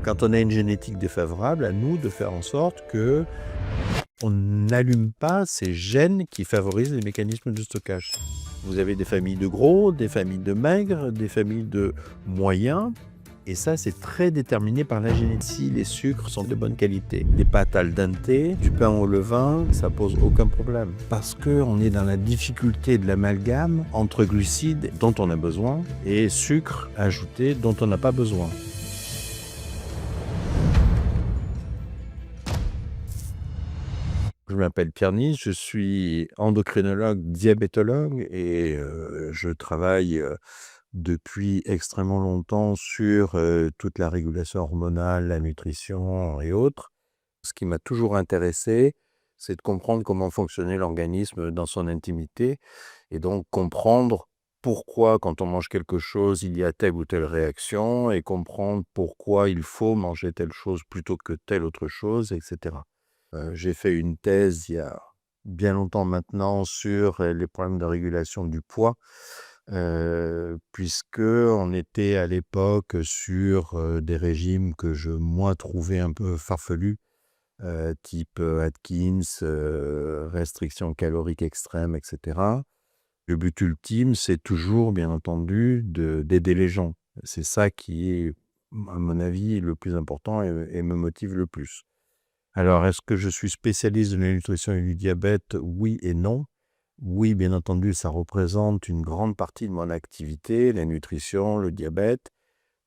Quand on a une génétique défavorable, à nous de faire en sorte que on n'allume pas ces gènes qui favorisent les mécanismes de stockage. Vous avez des familles de gros, des familles de maigres, des familles de moyens. Et ça, c'est très déterminé par la génétique. Si les sucres sont de bonne qualité, des pâtes al dente, du pain au levain, ça pose aucun problème. Parce qu'on est dans la difficulté de l'amalgame entre glucides dont on a besoin et sucres ajoutés dont on n'a pas besoin. Je m'appelle Pierre Nice, je suis endocrinologue, diabétologue et je travaille depuis extrêmement longtemps sur toute la régulation hormonale, la nutrition et autres. Ce qui m'a toujours intéressé, c'est de comprendre comment fonctionnait l'organisme dans son intimité et donc comprendre pourquoi quand on mange quelque chose, il y a telle ou telle réaction et comprendre pourquoi il faut manger telle chose plutôt que telle autre chose, etc. J'ai fait une thèse il y a bien longtemps maintenant sur les problèmes de régulation du poids, puisqu'on était à l'époque sur des régimes que moi, trouvais un peu farfelus, type Atkins, restriction calorique extrême, etc. Le but ultime, c'est toujours, bien entendu, d'aider les gens. C'est ça qui est, à mon avis, le plus important et me motive le plus. Alors, est-ce que je suis spécialiste de la nutrition et du diabète? Oui et non. Oui, bien entendu, ça représente une grande partie de mon activité, la nutrition, le diabète,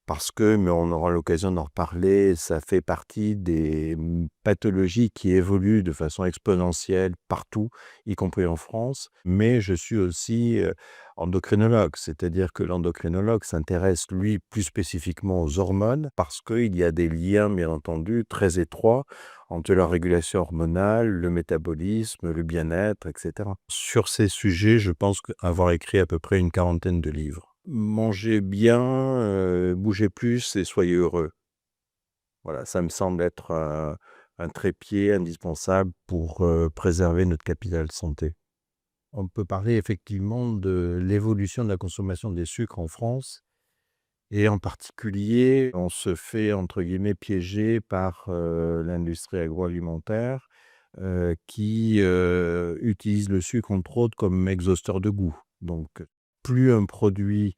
parce que, mais on aura l'occasion d'en reparler, ça fait partie des pathologies qui évoluent de façon exponentielle partout, y compris en France. Mais je suis aussi endocrinologue, c'est-à-dire que l'endocrinologue s'intéresse, lui, plus spécifiquement aux hormones, parce qu'il y a des liens, bien entendu, très étroits entre la régulation hormonale, le métabolisme, le bien-être, etc. Sur ces sujets, je pense avoir écrit à peu près une 40aine de livres. Mangez bien, bougez plus et soyez heureux. Voilà, ça me semble être un trépied indispensable pour préserver notre capital santé. On peut parler effectivement de l'évolution de la consommation des sucres en France. Et en particulier, on se fait, entre guillemets, piéger par l'industrie agroalimentaire qui utilise le sucre, entre autres, comme exhausteur de goût. Donc, plus un produit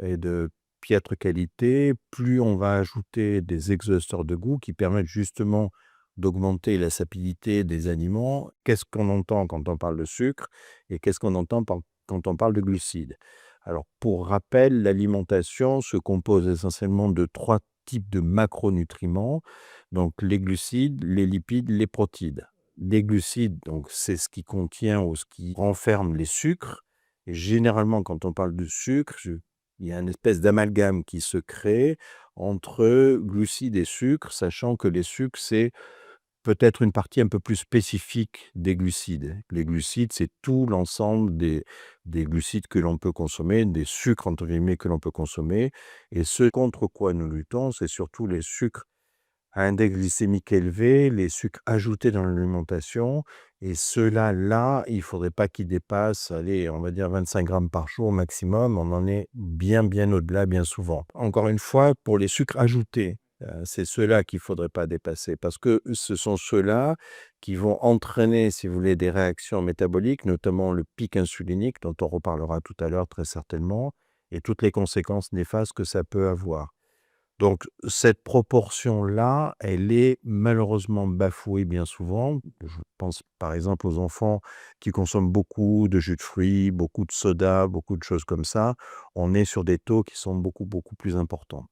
est de piètre qualité, plus on va ajouter des exhausteurs de goût qui permettent justement d'augmenter la sapidité des aliments. Qu'est-ce qu'on entend quand on parle de sucre et qu'est-ce qu'on entend quand on parle de glucides? Alors, pour rappel, l'alimentation se compose essentiellement de 3 types de macronutriments, donc les glucides, les lipides, les protides. Les glucides, donc c'est ce qui contient ou ce qui renferme les sucres et généralement quand on parle de sucre, il y a une espèce d'amalgame qui se crée entre glucides et sucres, sachant que les sucres, c'est peut-être une partie un peu plus spécifique des glucides. Les glucides, c'est tout l'ensemble des glucides que l'on peut consommer, des «sucres» entre guillemets que l'on peut consommer et ce contre quoi nous luttons, c'est surtout les sucres à index glycémique élevé, les sucres ajoutés dans l'alimentation et ceux-là, il ne faudrait pas qu'ils dépassent, allez, on va dire 25 grammes par jour maximum. On en est bien, bien au-delà, bien souvent. Encore une fois, pour les sucres ajoutés, c'est ceux-là qu'il ne faudrait pas dépasser parce que ce sont ceux-là qui vont entraîner, si vous voulez, des réactions métaboliques, notamment le pic insulinique dont on reparlera tout à l'heure très certainement et toutes les conséquences néfastes que ça peut avoir. Donc cette proportion-là, elle est malheureusement bafouée bien souvent. Je pense par exemple aux enfants qui consomment beaucoup de jus de fruits, beaucoup de soda, beaucoup de choses comme ça. On est sur des taux qui sont beaucoup, beaucoup plus importants.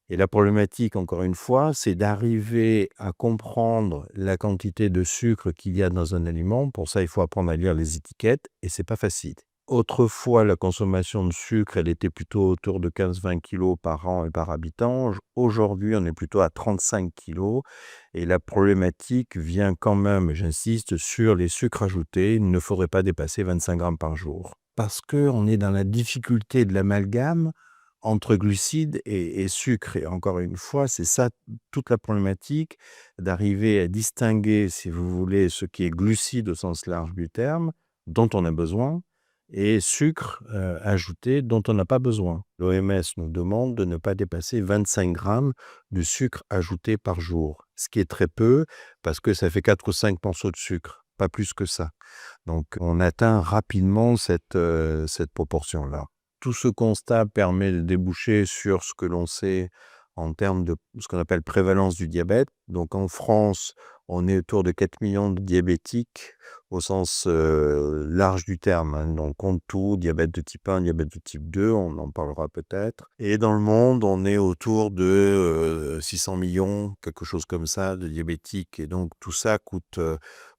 Et la problématique, encore une fois, c'est d'arriver à comprendre la quantité de sucre qu'il y a dans un aliment. Pour ça, il faut apprendre à lire les étiquettes et c'est pas facile. Autrefois, la consommation de sucre, elle était plutôt autour de 15-20 kilos par an et par habitant. Aujourd'hui, on est plutôt à 35 kilos. Et la problématique vient quand même, j'insiste, sur les sucres ajoutés. Il ne faudrait pas dépasser 25 grammes par jour. Parce qu'on est dans la difficulté de l'amalgame entre glucides et sucre. Et encore une fois, c'est ça toute la problématique, d'arriver à distinguer, si vous voulez, ce qui est glucide au sens large du terme, dont on a besoin, et sucre ajouté dont on n'a pas besoin. L'OMS nous demande de ne pas dépasser 25 grammes de sucre ajouté par jour, ce qui est très peu parce que ça fait 4 ou 5 morceaux de sucre, pas plus que ça. Donc on atteint rapidement cette proportion-là. Tout ce constat permet de déboucher sur ce que l'on sait en termes de ce qu'on appelle prévalence du diabète. Donc en France, on est autour de 4 millions de diabétiques au sens large du terme, hein. Donc on compte tout, diabète de type 1, diabète de type 2, on en parlera peut-être. Et dans le monde, on est autour de 600 millions, quelque chose comme ça, de diabétiques. Et donc tout ça coûte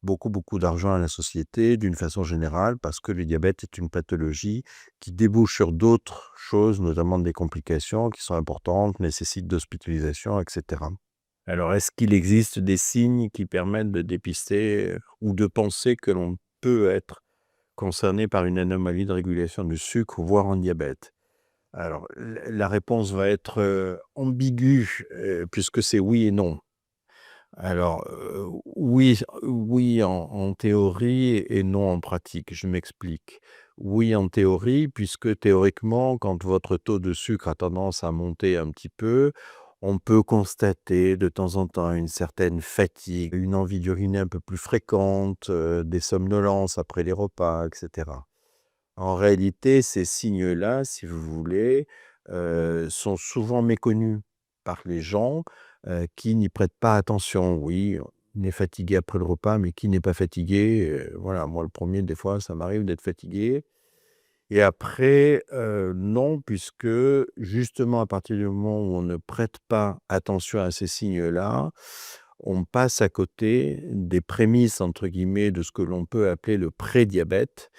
beaucoup, beaucoup d'argent à la société d'une façon générale parce que le diabète est une pathologie qui débouche sur d'autres choses, notamment des complications qui sont importantes, nécessitent d'hospitalisation, etc. Alors, est-ce qu'il existe des signes qui permettent de dépister ou de penser que l'on peut être concerné par une anomalie de régulation du sucre, voire un diabète? Alors, la réponse va être ambiguë puisque c'est oui et non. Alors, oui en théorie et non en pratique. Je m'explique. Oui en théorie, puisque théoriquement, quand votre taux de sucre a tendance à monter un petit peu, on peut constater de temps en temps une certaine fatigue, une envie d'uriner un peu plus fréquente, des somnolences après les repas, et cetera. En réalité, ces signes-là, si vous voulez, sont souvent méconnus par les gens, qui n'y prêtent pas attention. Oui, on est fatigué après le repas, mais qui n'est pas fatigué? Voilà, moi le premier, des fois, ça m'arrive d'être fatigué et après, non, puisque justement à partir du moment où on ne prête pas attention à ces signes-là, on passe à côté des «prémices» entre guillemets de ce que l'on peut appeler le prédiabète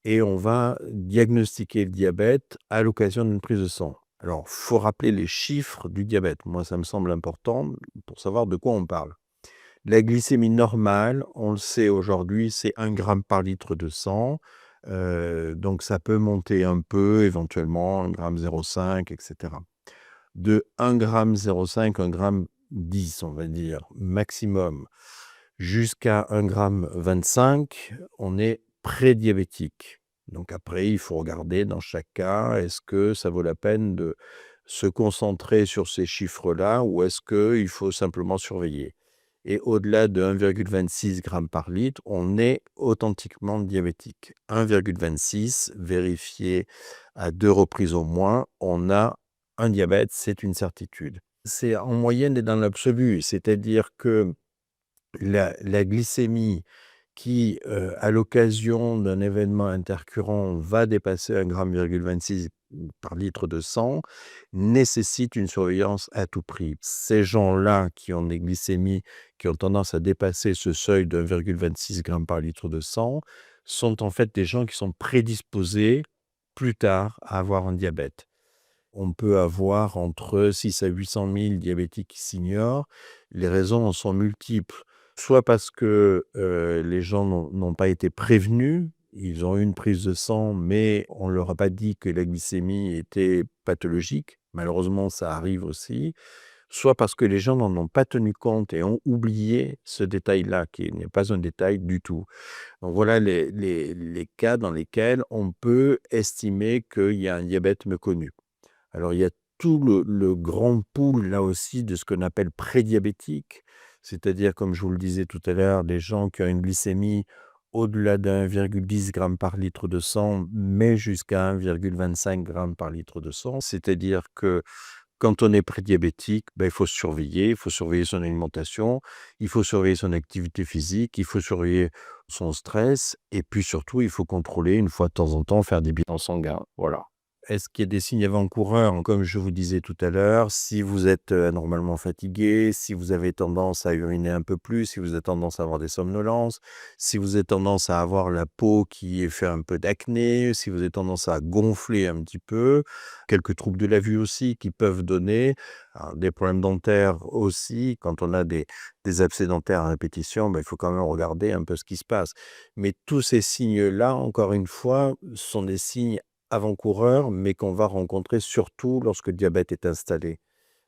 et on va diagnostiquer le diabète à l'occasion d'une prise de sang. Alors, faut rappeler les chiffres du diabète. Moi, ça me semble important pour savoir de quoi on parle. La glycémie normale, on le sait aujourd'hui, c'est 1 gramme par litre de sang. Donc ça peut monter un peu, éventuellement 1 gramme 0,5 et cetera. De 1 gramme 0,5, 1 gramme 10, on va dire, maximum, jusqu'à 1 gramme 25, on est prédiabétique. Donc après, il faut regarder dans chaque cas, est-ce que ça vaut la peine de se concentrer sur ces chiffres-là ou est-ce qu'il faut simplement surveiller? Et au-delà de 1,26 grammes par litre, on est authentiquement diabétique. 1,26 vérifié à 2 reprises au moins, on a un diabète, c'est une certitude. C'est en moyenne et dans l'absolu, c'est-à-dire que la glycémie qui, à l'occasion d'un événement intercurrent va dépasser 1,26 g par litre de sang, nécessite une surveillance à tout prix. Ces gens-là qui ont des glycémies qui ont tendance à dépasser ce seuil de 1,26 g par litre de sang, sont en fait des gens qui sont prédisposés plus tard à avoir un diabète. On peut avoir entre 6 à 800 000 diabétiques qui s'ignorent. Les raisons en sont multiples. Soit parce que, les gens n'ont pas été prévenus, ils ont eu une prise de sang, mais on ne leur a pas dit que la glycémie était pathologique. Malheureusement, ça arrive aussi. Soit parce que les gens n'en ont pas tenu compte et ont oublié ce détail-là, qui n'est pas un détail du tout. Donc voilà les cas dans lesquels on peut estimer qu'il y a un diabète méconnu. Alors, il y a tout le grand pool, là aussi, de ce qu'on appelle prédiabétique, c'est-à-dire, comme je vous le disais tout à l'heure, les gens qui ont une glycémie au-delà d'1,10 g par litre de sang, mais jusqu'à 1,25 g par litre de sang. C'est-à-dire que quand on est prédiabétique, il faut surveiller, il faut surveiller son alimentation, il faut surveiller son activité physique, il faut surveiller son stress et puis surtout, il faut contrôler une fois de temps en temps, faire des bilans sanguins, voilà. Est-ce qu'il y a des signes avant-coureurs? Comme je vous disais tout à l'heure, si vous êtes anormalement fatigué, si vous avez tendance à uriner un peu plus, si vous avez tendance à avoir des somnolences, si vous avez tendance à avoir la peau qui fait un peu d'acné, si vous avez tendance à gonfler un petit peu, quelques troubles de la vue aussi qui peuvent donner, alors des problèmes dentaires aussi. Quand on a des abcès dentaires à répétition, il faut quand même regarder un peu ce qui se passe. Mais tous ces signes-là, encore une fois, sont des signes avant-coureurs, mais qu'on va rencontrer surtout lorsque le diabète est installé.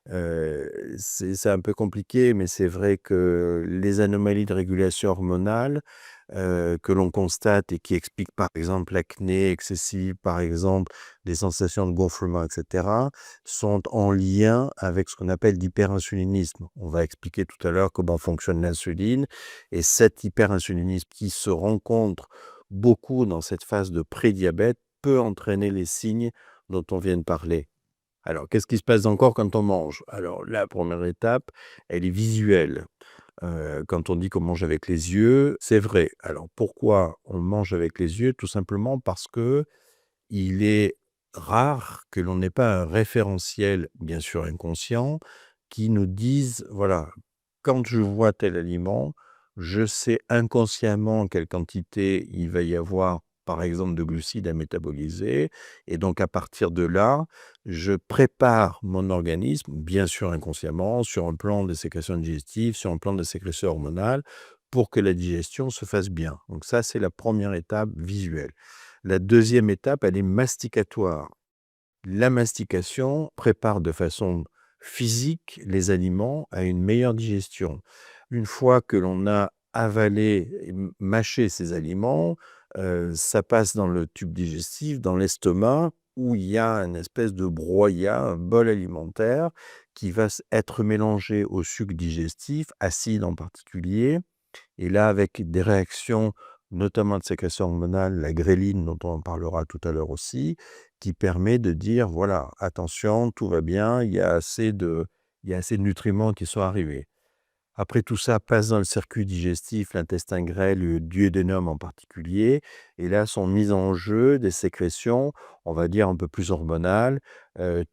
C'est un peu compliqué, mais c'est vrai que les anomalies de régulation hormonale, que l'on constate et qui expliquent par exemple l'acné excessive, par exemple des sensations de gonflement, etc., sont en lien avec ce qu'on appelle l'hyperinsulinisme. On va expliquer tout à l'heure comment fonctionne l'insuline et cet hyperinsulinisme qui se rencontre beaucoup dans cette phase de prédiabète peut entraîner les signes dont on vient de parler. Alors, qu'est-ce qui se passe encore quand on mange? Alors, la première étape, elle est visuelle. Quand on dit qu'on mange avec les yeux, c'est vrai. Alors, pourquoi on mange avec les yeux? Tout simplement parce que il est rare que l'on n'ait pas un référentiel, bien sûr inconscient, qui nous dise: «Voilà, quand je vois tel aliment, je sais inconsciemment quelle quantité il va y avoir, par exemple, de glucides à métaboliser et donc à partir de là, je prépare mon organisme, bien sûr inconsciemment, sur un plan de sécrétion digestive, sur un plan de sécrétion hormonale, pour que la digestion se fasse bien». Donc ça, c'est la première étape visuelle. La deuxième étape, elle est masticatoire. La mastication prépare de façon physique les aliments à une meilleure digestion. Une fois que l'on a avalé et mâché ces aliments, ça passe dans le tube digestif, dans l'estomac, où il y a une espèce de broyat, un bol alimentaire qui va être mélangé au suc digestif, acide en particulier, et là, avec des réactions, notamment de sécrétion hormonale, la gréline dont on en parlera tout à l'heure aussi, qui permet de dire: «Voilà, attention, tout va bien, il y a assez de nutriments qui sont arrivés». Après tout ça passe dans le circuit digestif, l'intestin grêle, le duodénum en particulier, et là sont mises en jeu des sécrétions, on va dire un peu plus hormonales,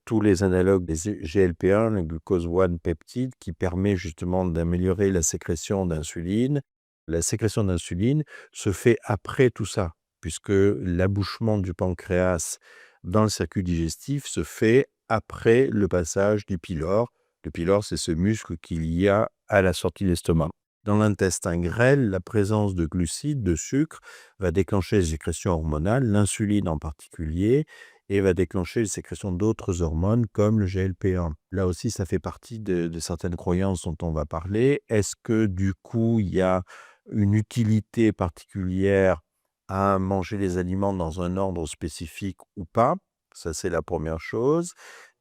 tous les analogues des GLP-1, le glucose 1 peptide, qui permet justement d'améliorer la sécrétion d'insuline. La sécrétion d'insuline se fait après tout ça, puisque l'abouchement du pancréas dans le circuit digestif se fait après le passage du pylore. Le pylore, c'est ce muscle qu'il y a à la sortie de l'estomac. Dans l'intestin grêle, la présence de glucides, de sucre, va déclencher les sécrétions hormonales, l'insuline en particulier, et va déclencher les sécrétions d'autres hormones comme le GLP-1. Là aussi, ça fait partie de certaines croyances dont on va parler. Est-ce que du coup, il y a une utilité particulière à manger les aliments dans un ordre spécifique ou pas? Ça, c'est la première chose.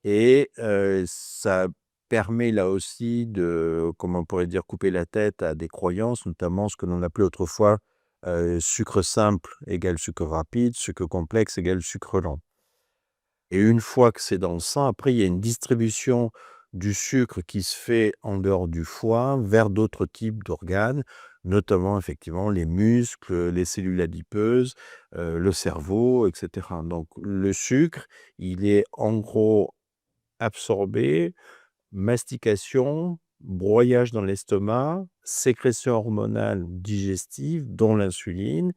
Et ça permet là aussi de, comment on pourrait dire, couper la tête à des croyances, notamment ce que l'on appelait autrefois, sucre simple égale sucre rapide, sucre complexe égale sucre lent. Et une fois que c'est dans le sang, après il y a une distribution du sucre qui se fait en dehors du foie vers d'autres types d'organes, notamment effectivement les muscles, les cellules adipeuses, le cerveau et cetera. Donc le sucre, il est en gros absorbé, mastication, broyage dans l'estomac, sécrétion hormonale digestive, dont l'insuline,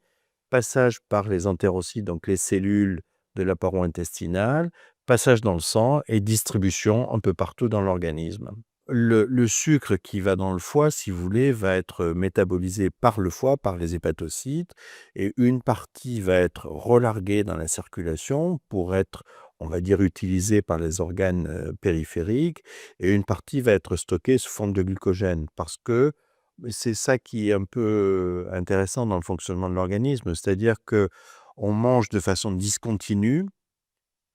passage par les entérocytes, donc les cellules de la paroi intestinale, passage dans le sang et distribution un peu partout dans l'organisme. Le sucre qui va dans le foie, si vous voulez, va être métabolisé par le foie, par les hépatocytes, et une partie va être relarguée dans la circulation pour être, on va dire, utilisée par les organes périphériques, et une partie va être stockée sous forme de glycogène. Parce que c'est ça qui est un peu intéressant dans le fonctionnement de l'organisme, c'est-à-dire que on mange de façon discontinue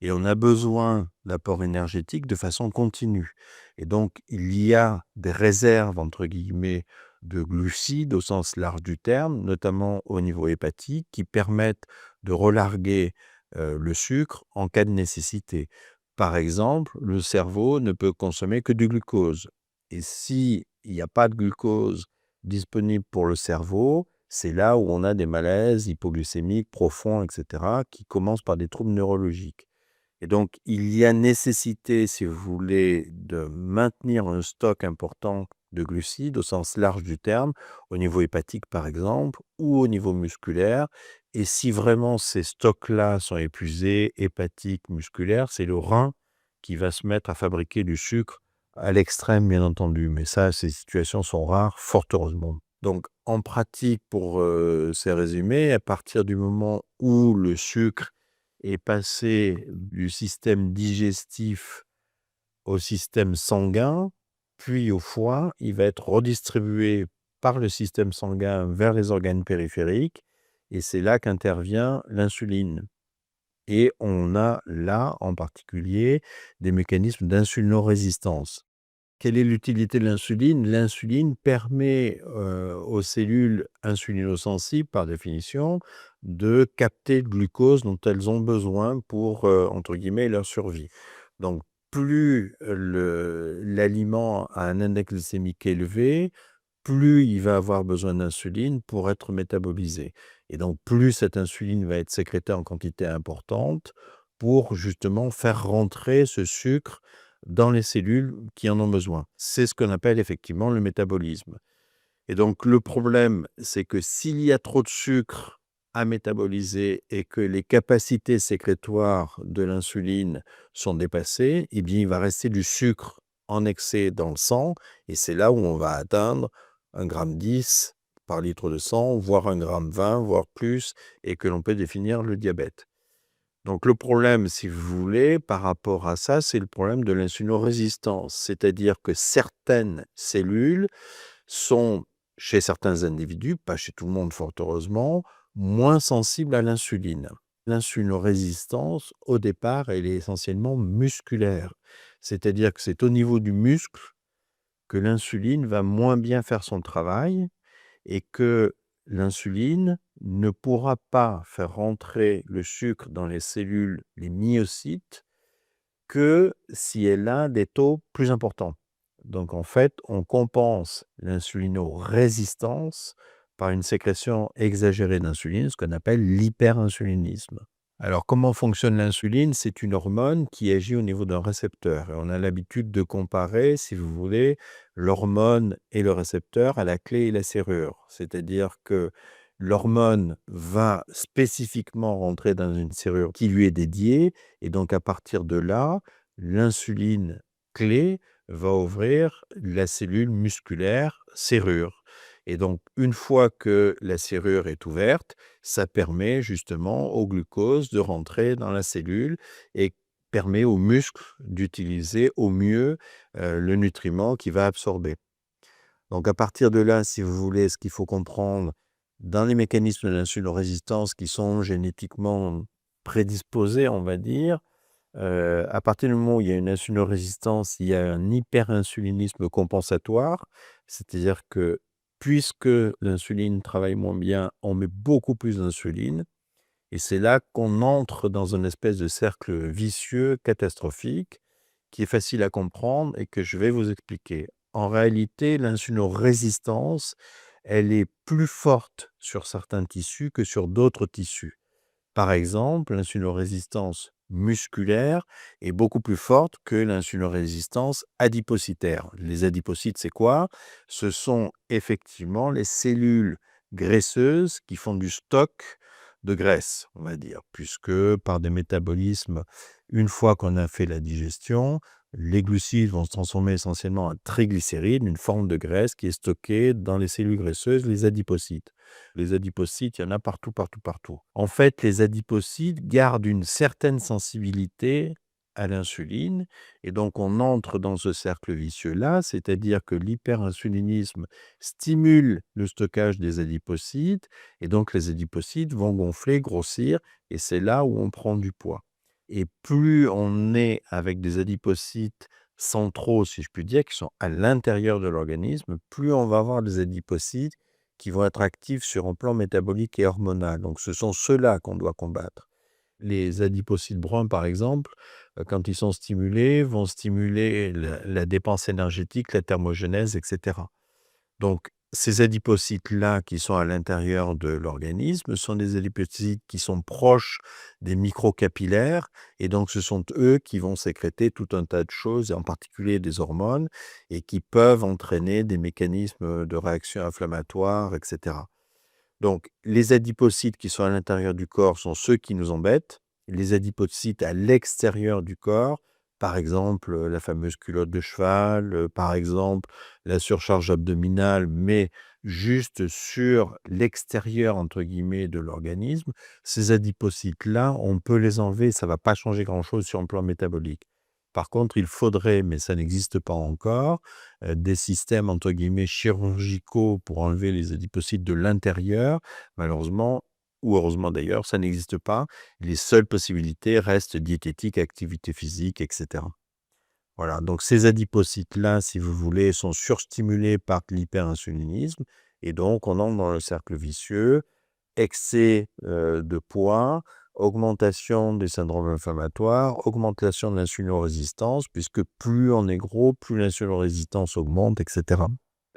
et on a besoin d'apport énergétique de façon continue. Et donc, il y a des «réserves» entre guillemets de glucides au sens large du terme, notamment au niveau hépatique, qui permettent de relarguer, le sucre en cas de nécessité. Par exemple, le cerveau ne peut consommer que du glucose et s'il n'y a pas de glucose disponible pour le cerveau, c'est là où on a des malaises hypoglycémiques profonds et cetera, qui commencent par des troubles neurologiques. Et donc, il y a nécessité, si vous voulez, de maintenir un stock important de glucides au sens large du terme, au niveau hépatique par exemple, ou au niveau musculaire. Et si vraiment ces stocks-là sont épuisés, hépatiques, musculaires, c'est le rein qui va se mettre à fabriquer du sucre à l'extrême, bien entendu. Mais ça, ces situations sont rares, fort heureusement. Donc, en pratique, pour ces résumés, à partir du moment où le sucre est passé du système digestif au système sanguin, puis au foie, il va être redistribué par le système sanguin vers les organes périphériques et c'est là qu'intervient l'insuline. Et on a là, en particulier, des mécanismes d'insulinorésistance. Quelle est l'utilité de l'insuline? L'insuline permet, aux cellules insulinosensibles, par définition, de capter le glucose dont elles ont besoin pour, entre guillemets, «leur survie». Donc plus, l'aliment a un index glycémique élevé, plus il va avoir besoin d'insuline pour être métabolisé et donc plus cette insuline va être sécrétée en quantité importante pour justement faire rentrer ce sucre dans les cellules qui en ont besoin. C'est ce qu'on appelle effectivement le métabolisme et donc le problème, c'est que s'il y a trop de sucre à métaboliser et que les capacités sécrétoires de l'insuline sont dépassées, eh bien, il va rester du sucre en excès dans le sang et c'est là où on va atteindre 1,10 g par litre de sang, voire 1,20 g, voire plus et que l'on peut définir le diabète. Donc le problème, si vous voulez, par rapport à ça, c'est le problème de l'insulinorésistance. C'est-à-dire que certaines cellules sont, chez certains individus, pas chez tout le monde fort heureusement, moins sensibles à l'insuline. L'insulinorésistance, au départ, elle est essentiellement musculaire. C'est-à-dire que c'est au niveau du muscle que l'insuline va moins bien faire son travail et que l'insuline ne pourra pas faire rentrer le sucre dans les cellules, les myocytes, que si elle a des taux plus importants. Donc en fait, on compense l'insulinorésistance par une sécrétion exagérée d'insuline, ce qu'on appelle l'hyperinsulinisme. Alors comment fonctionne l'insuline? C'est une hormone qui agit au niveau d'un récepteur et on a l'habitude de comparer, si vous voulez, l'hormone et le récepteur à la clé et la serrure. C'est-à-dire que l'hormone va spécifiquement rentrer dans une serrure qui lui est dédiée et donc à partir de là, l'insuline clé va ouvrir la cellule musculaire serrure et donc une fois que la serrure est ouverte, ça permet justement au glucose de rentrer dans la cellule et permet aux muscles d'utiliser au mieux, le nutriment qu'il va absorber. Donc à partir de là, si vous voulez, ce qu'il faut comprendre dans les mécanismes de l'insulinorésistance qui sont génétiquement prédisposés, on va dire, à partir du moment où il y a une insulinorésistance, il y a un hyperinsulinisme compensatoire. C'est-à-dire que puisque l'insuline travaille moins bien, on met beaucoup plus d'insuline et c'est là qu'on entre dans une espèce de cercle vicieux catastrophique qui est facile à comprendre et que je vais vous expliquer. En réalité, l'insulinorésistance, elle est plus forte sur certains tissus que sur d'autres tissus. Par exemple, l'insulinorésistance musculaire est beaucoup plus forte que l'insulinorésistance adipocytaire. Les adipocytes, c'est quoi? Ce sont effectivement les cellules graisseuses qui font du stock de graisse, on va dire, puisque par des métabolismes, une fois qu'on a fait la digestion, les glucides vont se transformer essentiellement en triglycérides, une forme de graisse qui est stockée dans les cellules graisseuses, les adipocytes. Les adipocytes, il y en a partout, partout, partout. En fait, les adipocytes gardent une certaine sensibilité à l'insuline et donc on entre dans ce cercle vicieux-là, c'est-à-dire que l'hyperinsulinisme stimule le stockage des adipocytes et donc les adipocytes vont gonfler, grossir et c'est là où on prend du poids. Et plus on est avec des adipocytes centraux, si je puis dire, qui sont à l'intérieur de l'organisme, plus on va avoir des adipocytes qui vont être actifs sur un plan métabolique et hormonal. Donc ce sont ceux-là qu'on doit combattre. Les adipocytes bruns, par exemple, quand ils sont stimulés, vont stimuler la dépense énergétique, la thermogenèse, etc. Donc, ces adipocytes-là qui sont à l'intérieur de l'organisme sont des adipocytes qui sont proches des microcapillaires et donc ce sont eux qui vont sécréter tout un tas de choses, et en particulier des hormones, et qui peuvent entraîner des mécanismes de réaction inflammatoire, etc. Donc, les adipocytes qui sont à l'intérieur du corps sont ceux qui nous embêtent. Les adipocytes à l'extérieur du corps, par exemple, la fameuse culotte de cheval, par exemple, la surcharge abdominale, mais juste sur «l'extérieur» entre guillemets de l'organisme, ces adipocytes-là, on peut les enlever, ça ne va pas changer grand-chose sur le plan métabolique. Par contre, il faudrait, mais ça n'existe pas encore, des systèmes entre guillemets «chirurgicaux» pour enlever les adipocytes de l'intérieur. Malheureusement ou heureusement d'ailleurs, ça n'existe pas. Les seules possibilités restent diététique, activité physique et cetera. Voilà, donc ces adipocytes-là, si vous voulez, sont surstimulés par l'hyperinsulinisme et donc on entre dans le cercle vicieux. Excès, de poids, augmentation des syndromes inflammatoires, augmentation de l'insulinorésistance, puisque plus on est gros, plus l'insulinorésistance augmente, et cetera.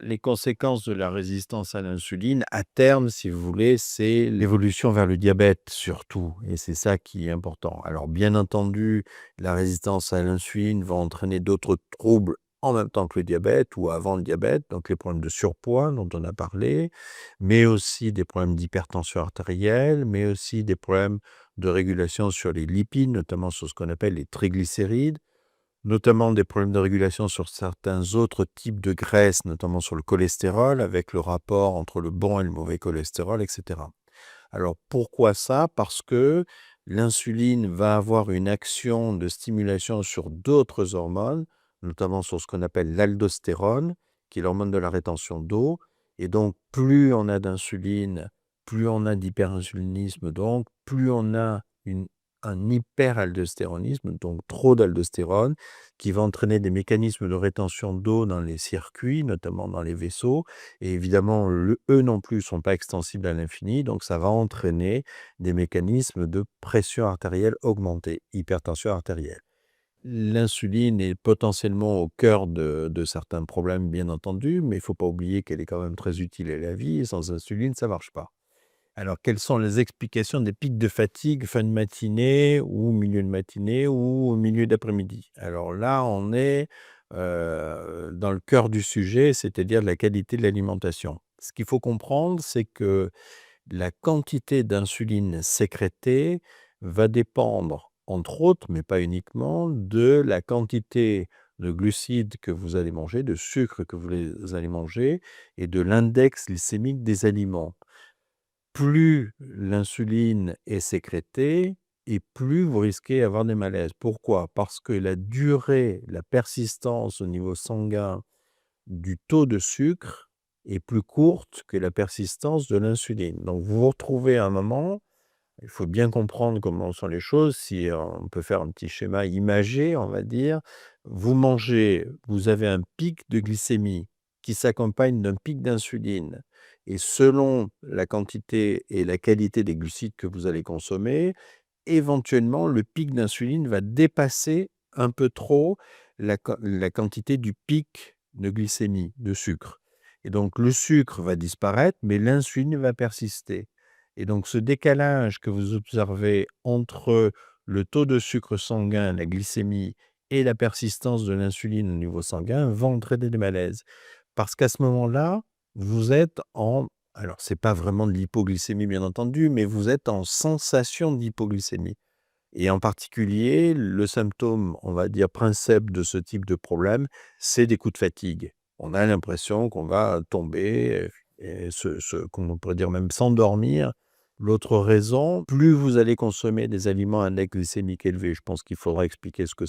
Les conséquences de la résistance à l'insuline, à terme, si vous voulez, c'est l'évolution vers le diabète surtout et c'est ça qui est important. Alors bien entendu, la résistance à l'insuline va entraîner d'autres troubles en même temps que le diabète ou avant le diabète, donc les problèmes de surpoids dont on a parlé, mais aussi des problèmes d'hypertension artérielle, mais aussi des problèmes de régulation sur les lipides, notamment sur ce qu'on appelle les triglycérides, notamment des problèmes de régulation sur certains autres types de graisses, notamment sur le cholestérol, avec le rapport entre le bon et le mauvais cholestérol, et cetera. Alors pourquoi ça? Parce que l'insuline va avoir une action de stimulation sur d'autres hormones, notamment sur ce qu'on appelle l'aldostérone, qui est l'hormone de la rétention d'eau. Et donc, plus on a d'insuline, plus on a d'hyperinsulinisme, donc plus on a un hyperaldostéronisme, donc trop d'aldostérone, qui va entraîner des mécanismes de rétention d'eau dans les circuits, notamment dans les vaisseaux. Et évidemment, eux non plus ne sont pas extensibles à l'infini, donc ça va entraîner des mécanismes de pression artérielle augmentée, hypertension artérielle. L'insuline est potentiellement au cœur de certains problèmes, bien entendu, mais il ne faut pas oublier qu'elle est quand même très utile à la vie, et sans insuline, ça ne marche pas. Alors, quelles sont les explications des pics de fatigue fin de matinée ou milieu de matinée ou au milieu d'après-midi? Alors là, on est dans le cœur du sujet, c'est-à-dire de la qualité de l'alimentation. Ce qu'il faut comprendre, c'est que la quantité d'insuline sécrétée va dépendre, entre autres, mais pas uniquement, de la quantité de glucides que vous allez manger, de sucre que vous allez manger et de l'index glycémique des aliments. Plus l'insuline est sécrétée et plus vous risquez d'avoir des malaises. Pourquoi? Parce que la durée, la persistance au niveau sanguin du taux de sucre est plus courte que la persistance de l'insuline. Donc vous vous retrouvez à un moment, il faut bien comprendre comment sont les choses, si on peut faire un petit schéma imagé, on va dire. Vous mangez, vous avez un pic de glycémie qui s'accompagne d'un pic d'insuline et selon la quantité et la qualité des glucides que vous allez consommer, éventuellement, le pic d'insuline va dépasser un peu trop la quantité du pic de glycémie, de sucre. Et donc le sucre va disparaître, mais l'insuline va persister. Et donc ce décalage que vous observez entre le taux de sucre sanguin, la glycémie et la persistance de l'insuline au niveau sanguin va entraîner des malaises. Parce qu'à ce moment-là, vous êtes en alors c'est pas vraiment de l'hypoglycémie bien entendu, mais vous êtes en sensation d'hypoglycémie. Et en particulier, le symptôme, on va dire, principe de ce type de problème, c'est des coups de fatigue. On a l'impression qu'on va tomber et qu'on pourrait dire même s'endormir. L'autre raison, plus vous allez consommer des aliments à index glycémique élevé, je pense qu'il faudra expliquer ce que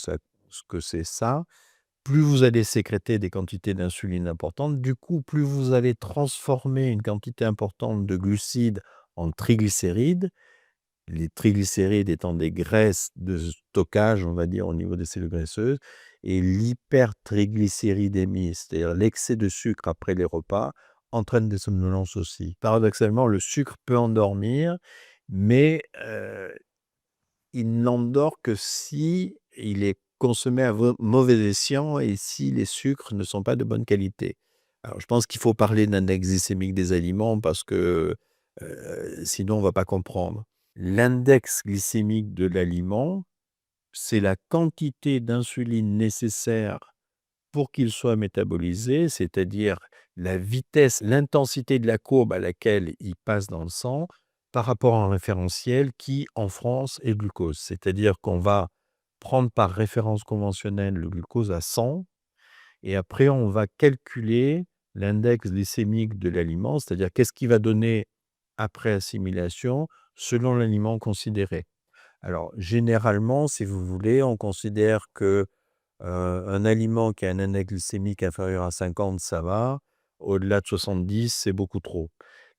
c'est ça, plus vous allez sécréter des quantités d'insuline importantes. Du coup, plus vous allez transformer une quantité importante de glucides en triglycérides, les triglycérides étant des graisses de stockage, on va dire, au niveau des cellules graisseuses, et l'hypertriglycéridémie, c'est-à-dire l'excès de sucre après les repas, entraîne des somnolences aussi. Paradoxalement, le sucre peut endormir, mais il n'endort que si il est consommé à mauvais escient et si les sucres ne sont pas de bonne qualité. Alors je pense qu'il faut parler d'index glycémique des aliments parce que, sinon on ne va pas comprendre. L'index glycémique de l'aliment, c'est la quantité d'insuline nécessaire pour qu'il soit métabolisé, c'est-à-dire la vitesse, l'intensité de la courbe à laquelle il passe dans le sang par rapport à un référentiel qui, en France, est le glucose. C'est-à-dire qu'on va prendre par référence conventionnelle le glucose à 100 et après on va calculer l'index glycémique de l'aliment, c'est-à-dire qu'est-ce qu'il va donner après assimilation selon l'aliment considéré. Alors généralement, si vous voulez, on considère que Un aliment qui a un index glycémique inférieur à 50, ça va. Au-delà de 70, c'est beaucoup trop.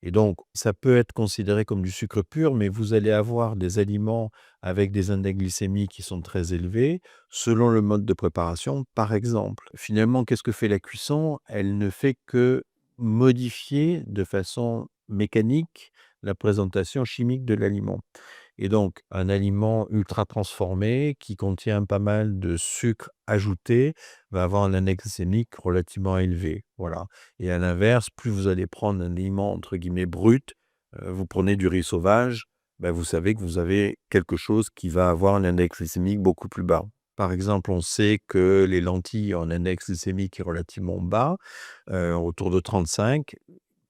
Et donc, ça peut être considéré comme du sucre pur, mais vous allez avoir des aliments avec des index glycémiques qui sont très élevés, selon le mode de préparation. Par exemple, finalement, qu'est-ce que fait la cuisson? Elle ne fait que modifier de façon mécanique la présentation chimique de l'aliment. Et donc, un aliment ultra transformé qui contient pas mal de sucre ajouté va avoir un index glycémique relativement élevé. Voilà. Et à l'inverse, plus vous allez prendre un aliment entre guillemets brut, vous prenez du riz sauvage, ben vous savez que vous avez quelque chose qui va avoir un index glycémique beaucoup plus bas. Par exemple, on sait que les lentilles ont un index glycémique qui est relativement bas, autour de 35.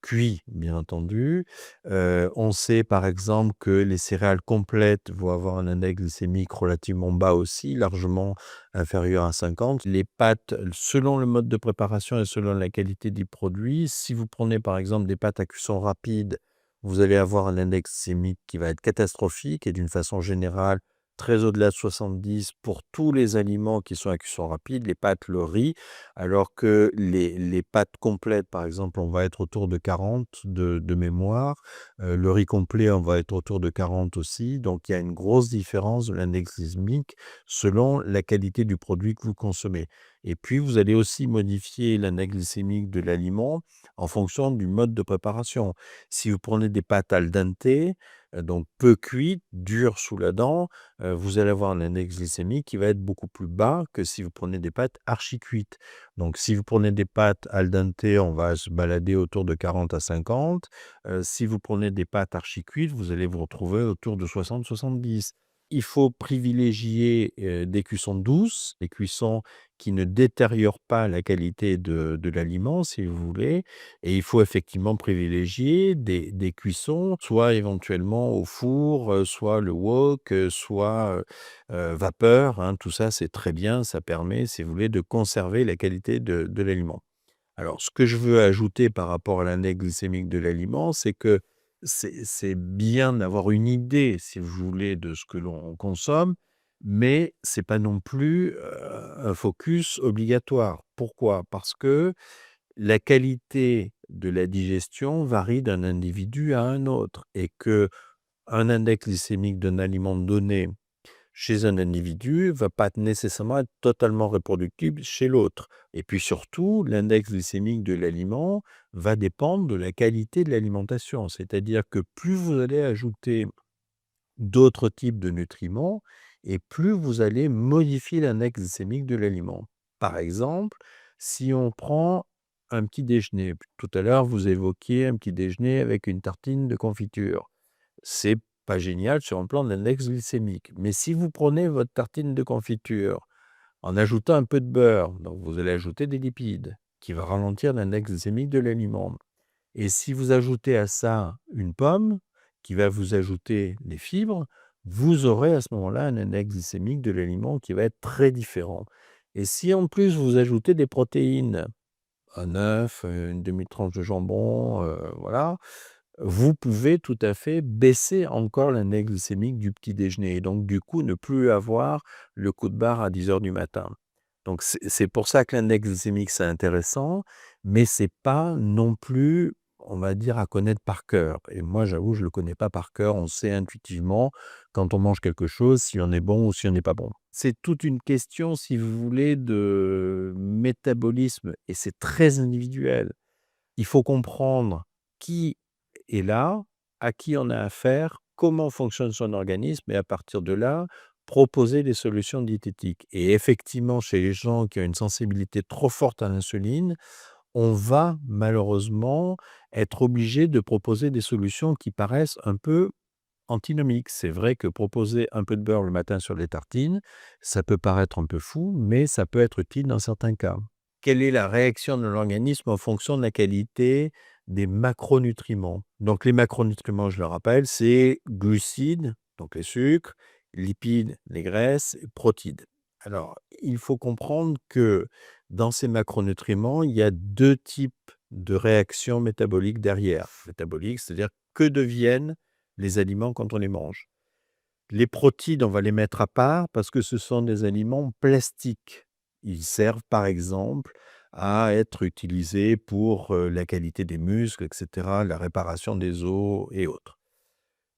Cuit, bien entendu. On sait par exemple que les céréales complètes vont avoir un index glycémique relativement bas aussi, largement inférieur à 50. Les pâtes, selon le mode de préparation et selon la qualité du produit, si vous prenez par exemple des pâtes à cuisson rapide, vous allez avoir un index glycémique qui va être catastrophique et d'une façon générale, très au-delà de 70 pour tous les aliments qui sont à cuisson rapide, les pâtes, le riz. Alors que les pâtes complètes, par exemple, on va être autour de 40 de mémoire. Le riz complet, on va être autour de 40 aussi. Donc il y a une grosse différence de l'index glycémique selon la qualité du produit que vous consommez. Et puis vous allez aussi modifier l'index glycémique de l'aliment en fonction du mode de préparation. Si vous prenez des pâtes al dente, donc peu cuites, dures sous la dent, vous allez avoir un index glycémique qui va être beaucoup plus bas que si vous prenez des pâtes archi cuites. Donc si vous prenez des pâtes al dente, on va se balader autour de 40 à 50. Si vous prenez des pâtes archi cuites, vous allez vous retrouver autour de 60-70. Il faut privilégier, des cuissons douces, des cuissons qui ne détériorent pas la qualité de l'aliment, si vous voulez. Et il faut effectivement privilégier des cuissons, soit éventuellement au four, soit le wok, soit, vapeur, hein. Tout ça, c'est très bien, ça permet, si vous voulez, de conserver la qualité de l'aliment. Alors, ce que je veux ajouter par rapport à l'index glycémique de l'aliment, c'est que c'est bien d'avoir une idée, si vous voulez, de ce que l'on consomme, mais c'est pas non plus, un focus obligatoire. Pourquoi? Parce que la qualité de la digestion varie d'un individu à un autre et que un index glycémique d'un aliment donné chez un individu va pas nécessairement être totalement reproductible chez l'autre. Et puis surtout, l'index glycémique de l'aliment va dépendre de la qualité de l'alimentation. C'est-à-dire que plus vous allez ajouter d'autres types de nutriments et plus vous allez modifier l'index glycémique de l'aliment. Par exemple, si on prend un petit déjeuner, tout à l'heure vous évoquiez un petit déjeuner avec une tartine de confiture. C'est pas génial sur un plan de l'index glycémique. Mais si vous prenez votre tartine de confiture en ajoutant un peu de beurre, donc vous allez ajouter des lipides qui va ralentir l'index glycémique de l'aliment. Et si vous ajoutez à ça une pomme qui va vous ajouter des fibres, vous aurez à ce moment-là un index glycémique de l'aliment qui va être très différent. Et si en plus vous ajoutez des protéines, un œuf, une demi-tranche de jambon, voilà, vous pouvez tout à fait baisser encore l'index glycémique du petit déjeuner et donc du coup ne plus avoir le coup de barre à 10 heures du matin. Donc c'est pour ça que l'index glycémique c'est intéressant, mais c'est pas non plus, on va dire, à connaître par cœur et moi j'avoue je le connais pas par cœur. On sait intuitivement quand on mange quelque chose si on est bon ou si on n'est pas bon. C'est toute une question, si vous voulez, de métabolisme et c'est très individuel. Il faut comprendre qui est là, à qui on a affaire, comment fonctionne son organisme et à partir de là, proposer des solutions diététiques. Et effectivement, chez les gens qui ont une sensibilité trop forte à l'insuline, on va malheureusement être obligé de proposer des solutions qui paraissent un peu antinomiques. C'est vrai que proposer un peu de beurre le matin sur les tartines, ça peut paraître un peu fou, mais ça peut être utile dans certains cas. Quelle est la réaction de l'organisme en fonction de la qualité des macronutriments? Donc les macronutriments, je le rappelle, c'est glucides, donc les sucres, lipides, les graisses, et protides. Alors, il faut comprendre que dans ces macronutriments, il y a 2 types de réactions métaboliques derrière. Métaboliques, c'est-à-dire que deviennent les aliments quand on les mange. Les protides, on va les mettre à part parce que ce sont des aliments plastiques. Ils servent par exemple à être utilisés pour, la qualité des muscles et cetera, la réparation des os et autres.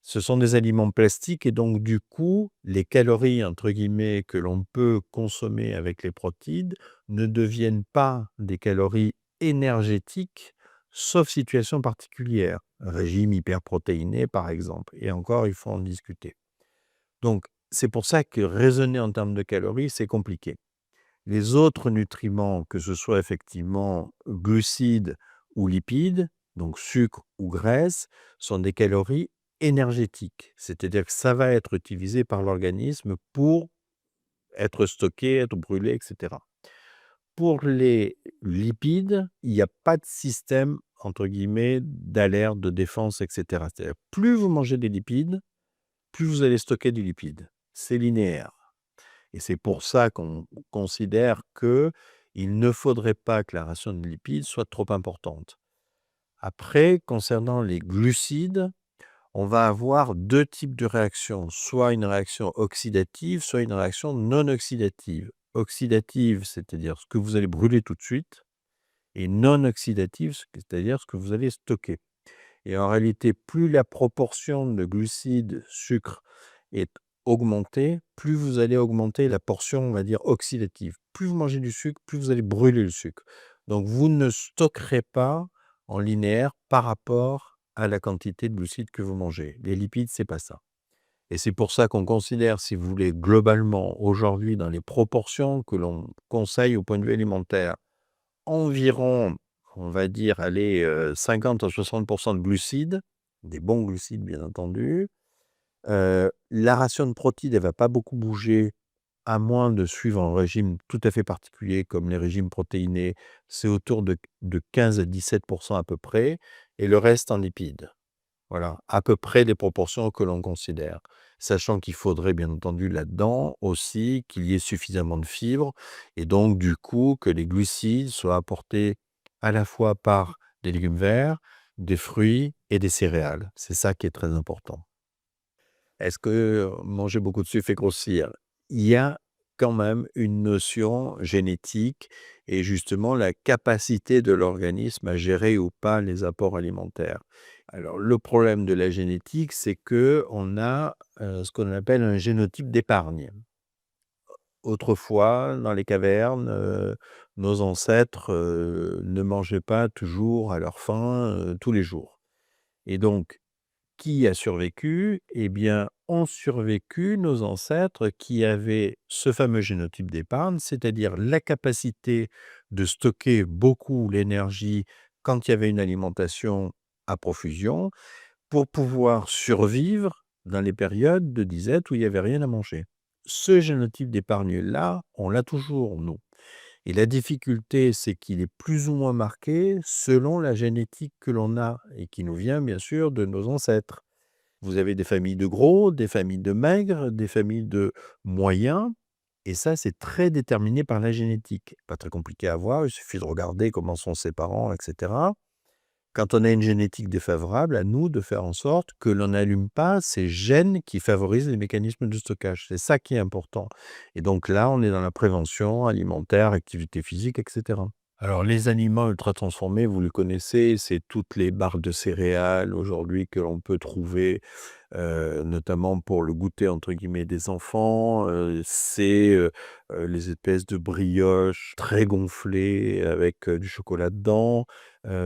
Ce sont des aliments plastiques et donc du coup, les «calories» entre guillemets que l'on peut consommer avec les protides ne deviennent pas des calories énergétiques, sauf situation particulière. Régime hyperprotéiné par exemple et encore il faut en discuter. Donc c'est pour ça que raisonner en termes de calories, c'est compliqué. Les autres nutriments, que ce soit effectivement glucides ou lipides, donc sucre ou graisse, sont des calories énergétiques. C'est-à-dire que ça va être utilisé par l'organisme pour être stocké, être brûlé, et cetera. Pour les lipides, il n'y a pas de système, entre guillemets, «d'alerte, de défense» et cetera. C'est-à-dire plus vous mangez des lipides, plus vous allez stocker du lipide. C'est linéaire. Et c'est pour ça qu'on considère qu'il ne faudrait pas que la ration de lipides soit trop importante. Après, concernant les glucides, on va avoir 2 types de réactions, soit une réaction oxydative, soit une réaction non oxydative. Oxydative, c'est-à-dire ce que vous allez brûler tout de suite, et non oxydative, c'est-à-dire ce que vous allez stocker. Et en réalité, plus la proportion de glucides, sucre est augmentée, plus vous allez augmenter la portion, on va dire, oxydative. Plus vous mangez du sucre, plus vous allez brûler le sucre. Donc vous ne stockerez pas en linéaire par rapport à la quantité de glucides que vous mangez. Les lipides, c'est pas ça. Et c'est pour ça qu'on considère, si vous voulez, globalement, aujourd'hui, dans les proportions que l'on conseille au point de vue alimentaire, environ, on va dire, allez, 50 à 60 de glucides, des bons glucides bien entendu. La ration de protides, elle va pas beaucoup bouger, à moins de suivre un régime tout à fait particulier comme les régimes protéinés. C'est autour de 15 à 17 à peu près et le reste en lipides. Voilà, à peu près les proportions que l'on considère. Sachant qu'il faudrait bien entendu là-dedans aussi qu'il y ait suffisamment de fibres et donc du coup que les glucides soient apportés à la fois par des légumes verts, des fruits et des céréales. C'est ça qui est très important. Est-ce que manger beaucoup de sucre fait grossir? Il y a quand même une notion génétique et justement la capacité de l'organisme à gérer ou pas les apports alimentaires. Alors le problème de la génétique, c'est qu'on a, ce qu'on appelle un génotype d'épargne. Autrefois, dans les cavernes, nos ancêtres, ne mangeaient pas toujours à leur faim, tous les jours et donc qui a survécu? Eh bien, ont survécu nos ancêtres qui avaient ce fameux génotype d'épargne, c'est-à-dire la capacité de stocker beaucoup l'énergie quand il y avait une alimentation à profusion, pour pouvoir survivre dans les périodes de disette où il y avait rien à manger. Ce génotype d'épargne-là, on l'a toujours, nous. Et la difficulté, c'est qu'il est plus ou moins marqué selon la génétique que l'on a et qui nous vient bien sûr de nos ancêtres. Vous avez des familles de gros, des familles de maigres, des familles de moyens et ça, c'est très déterminé par la génétique. Pas très compliqué à voir, il suffit de regarder comment sont ses parents et cetera. Quand on a une génétique défavorable, à nous de faire en sorte que l'on n'allume pas ces gènes qui favorisent les mécanismes de stockage. C'est ça qui est important et donc là, on est dans la prévention alimentaire, activité physique et cetera. Alors les aliments ultra transformés, vous le connaissez, c'est toutes les barres de céréales aujourd'hui que l'on peut trouver, notamment pour le «goûter» entre guillemets des enfants, les espèces de brioches très gonflées avec, du chocolat dedans.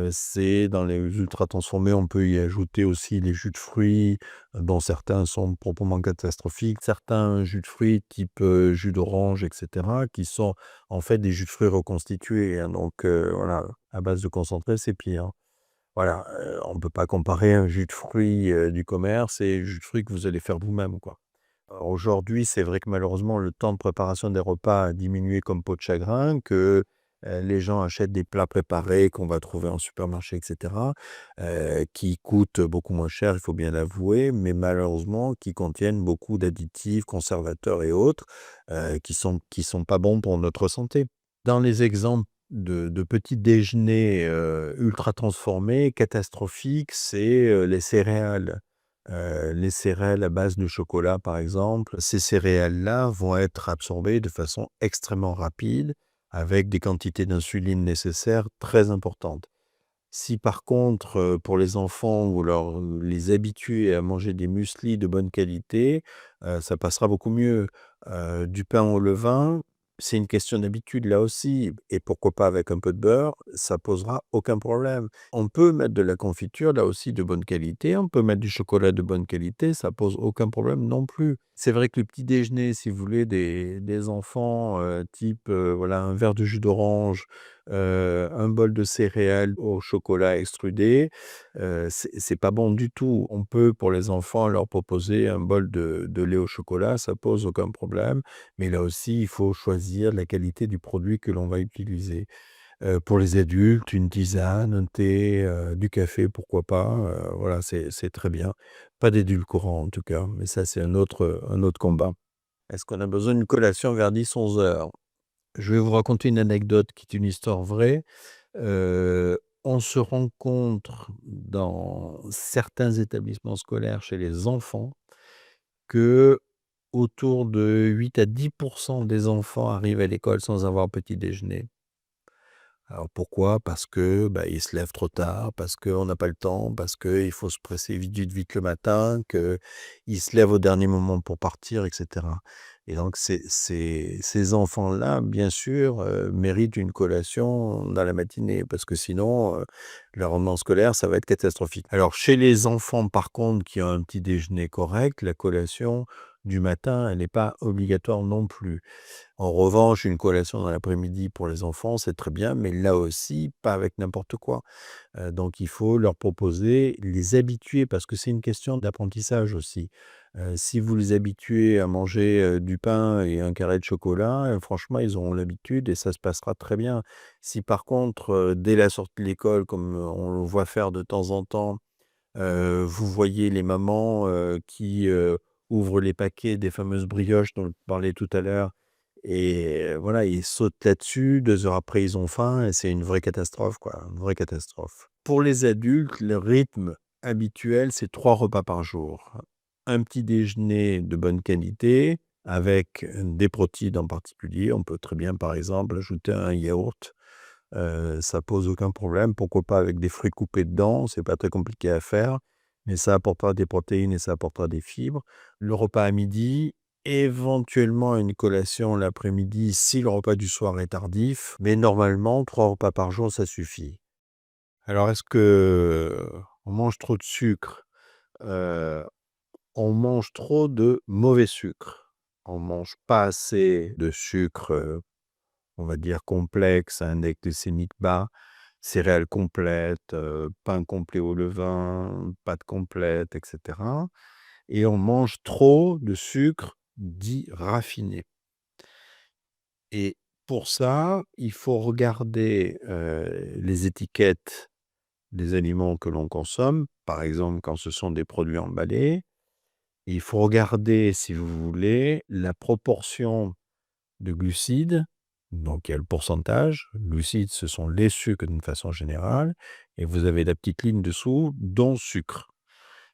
C'est dans les ultra transformés, on peut y ajouter aussi les jus de fruits, dont certains sont proprement catastrophiques. Certains jus de fruits type, jus d'orange et cetera, qui sont en fait des jus de fruits reconstitués, hein, donc voilà, à base de concentré, c'est pire. Voilà, on ne peut pas comparer un jus de fruits, du commerce et jus de fruits que vous allez faire vous-même, quoi. Alors aujourd'hui, c'est vrai que malheureusement, le temps de préparation des repas a diminué comme peau de chagrin, que, les gens achètent des plats préparés qu'on va trouver en supermarché et cetera, qui coûtent beaucoup moins cher, il faut bien l'avouer, mais malheureusement qui contiennent beaucoup d'additifs, conservateurs et autres, qui sont pas bons pour notre santé. Dans les exemples de petits déjeuners, ultra transformés, catastrophiques, c'est, les céréales à base de chocolat, par exemple. Ces céréales-là vont être absorbées de façon extrêmement rapide avec des quantités d'insuline nécessaires très importantes. Si par contre, pour les enfants, vous les habituez à manger des mueslis de bonne qualité, ça passera beaucoup mieux. Du pain au levain, c'est une question d'habitude là aussi et pourquoi pas avec un peu de beurre, ça posera aucun problème. On peut mettre de la confiture là aussi de bonne qualité, on peut mettre du chocolat de bonne qualité, ça pose aucun problème non plus. C'est vrai que le petit déjeuner, si vous voulez, des enfants, type, voilà, un verre de jus d'orange, un bol de céréales au chocolat extrudé, c'est pas bon du tout. On peut, pour les enfants, leur proposer un bol de lait au chocolat, ça pose aucun problème, mais là aussi, il faut choisir la qualité du produit que l'on va utiliser. Pour les adultes, une tisane, un thé, du café, pourquoi pas, voilà, c'est très bien. Pas d'édulcorant en tout cas, mais ça, c'est un autre combat. Est-ce qu'on a besoin d'une collation vers 10-11 heures? Je vais vous raconter une anecdote qui est une histoire vraie. On se rencontre dans certains établissements scolaires chez les enfants que autour de 8 à 10% des enfants arrivent à l'école sans avoir petit déjeuner. Alors pourquoi? Parce que, bah, ils se lèvent trop tard, parce qu'on n'a pas le temps, parce qu'il faut se presser vite, vite, vite le matin, qu'ils se lèvent au dernier moment pour partir et cetera. Et donc ces enfants-là, bien sûr, méritent une collation dans la matinée parce que sinon, leur rendement scolaire, ça va être catastrophique. Alors chez les enfants, par contre, qui ont un petit déjeuner correct, la collation du matin, elle n'est pas obligatoire non plus. En revanche, une collation dans l'après-midi pour les enfants, c'est très bien, mais là aussi, pas avec n'importe quoi. Donc il faut leur proposer, les habituer parce que c'est une question d'apprentissage aussi. Si vous les habituez à manger, du pain et un carré de chocolat, franchement, ils auront l'habitude et ça se passera très bien. Si par contre, dès la sortie de l'école, comme on le voit faire de temps en temps, vous voyez les mamans, qui, ouvrent les paquets des fameuses brioches dont je parlais tout à l'heure et voilà, ils sautent là-dessus, 2 heures après, ils ont faim et c'est une vraie catastrophe, quoi, une vraie catastrophe. Pour les adultes, le rythme habituel, c'est 3 repas par jour. Un petit déjeuner de bonne qualité avec, des protéines en particulier. On peut très bien, par exemple, ajouter un yaourt, ça pose aucun problème. Pourquoi pas avec des fruits coupés dedans, c'est pas très compliqué à faire, mais ça apportera des protéines et ça apportera des fibres. Le repas à midi, éventuellement une collation l'après-midi si le repas du soir est tardif, mais normalement 3 repas par jour, ça suffit. Alors est-ce que on mange trop de sucre? Heu, on mange trop de mauvais sucre. On mange pas assez de sucre, on va dire complexe, à index glycémique bas, céréales complètes, pain complet au levain, pâtes complètes et cetera et on mange trop de sucre dit raffiné et pour ça, il faut regarder, les étiquettes des aliments que l'on consomme, par exemple quand ce sont des produits emballés. Il faut regarder, si vous voulez, la proportion de glucides, donc il y a le pourcentage. Glucides, ce sont les sucres d'une façon générale et vous avez la petite ligne dessous, dont sucre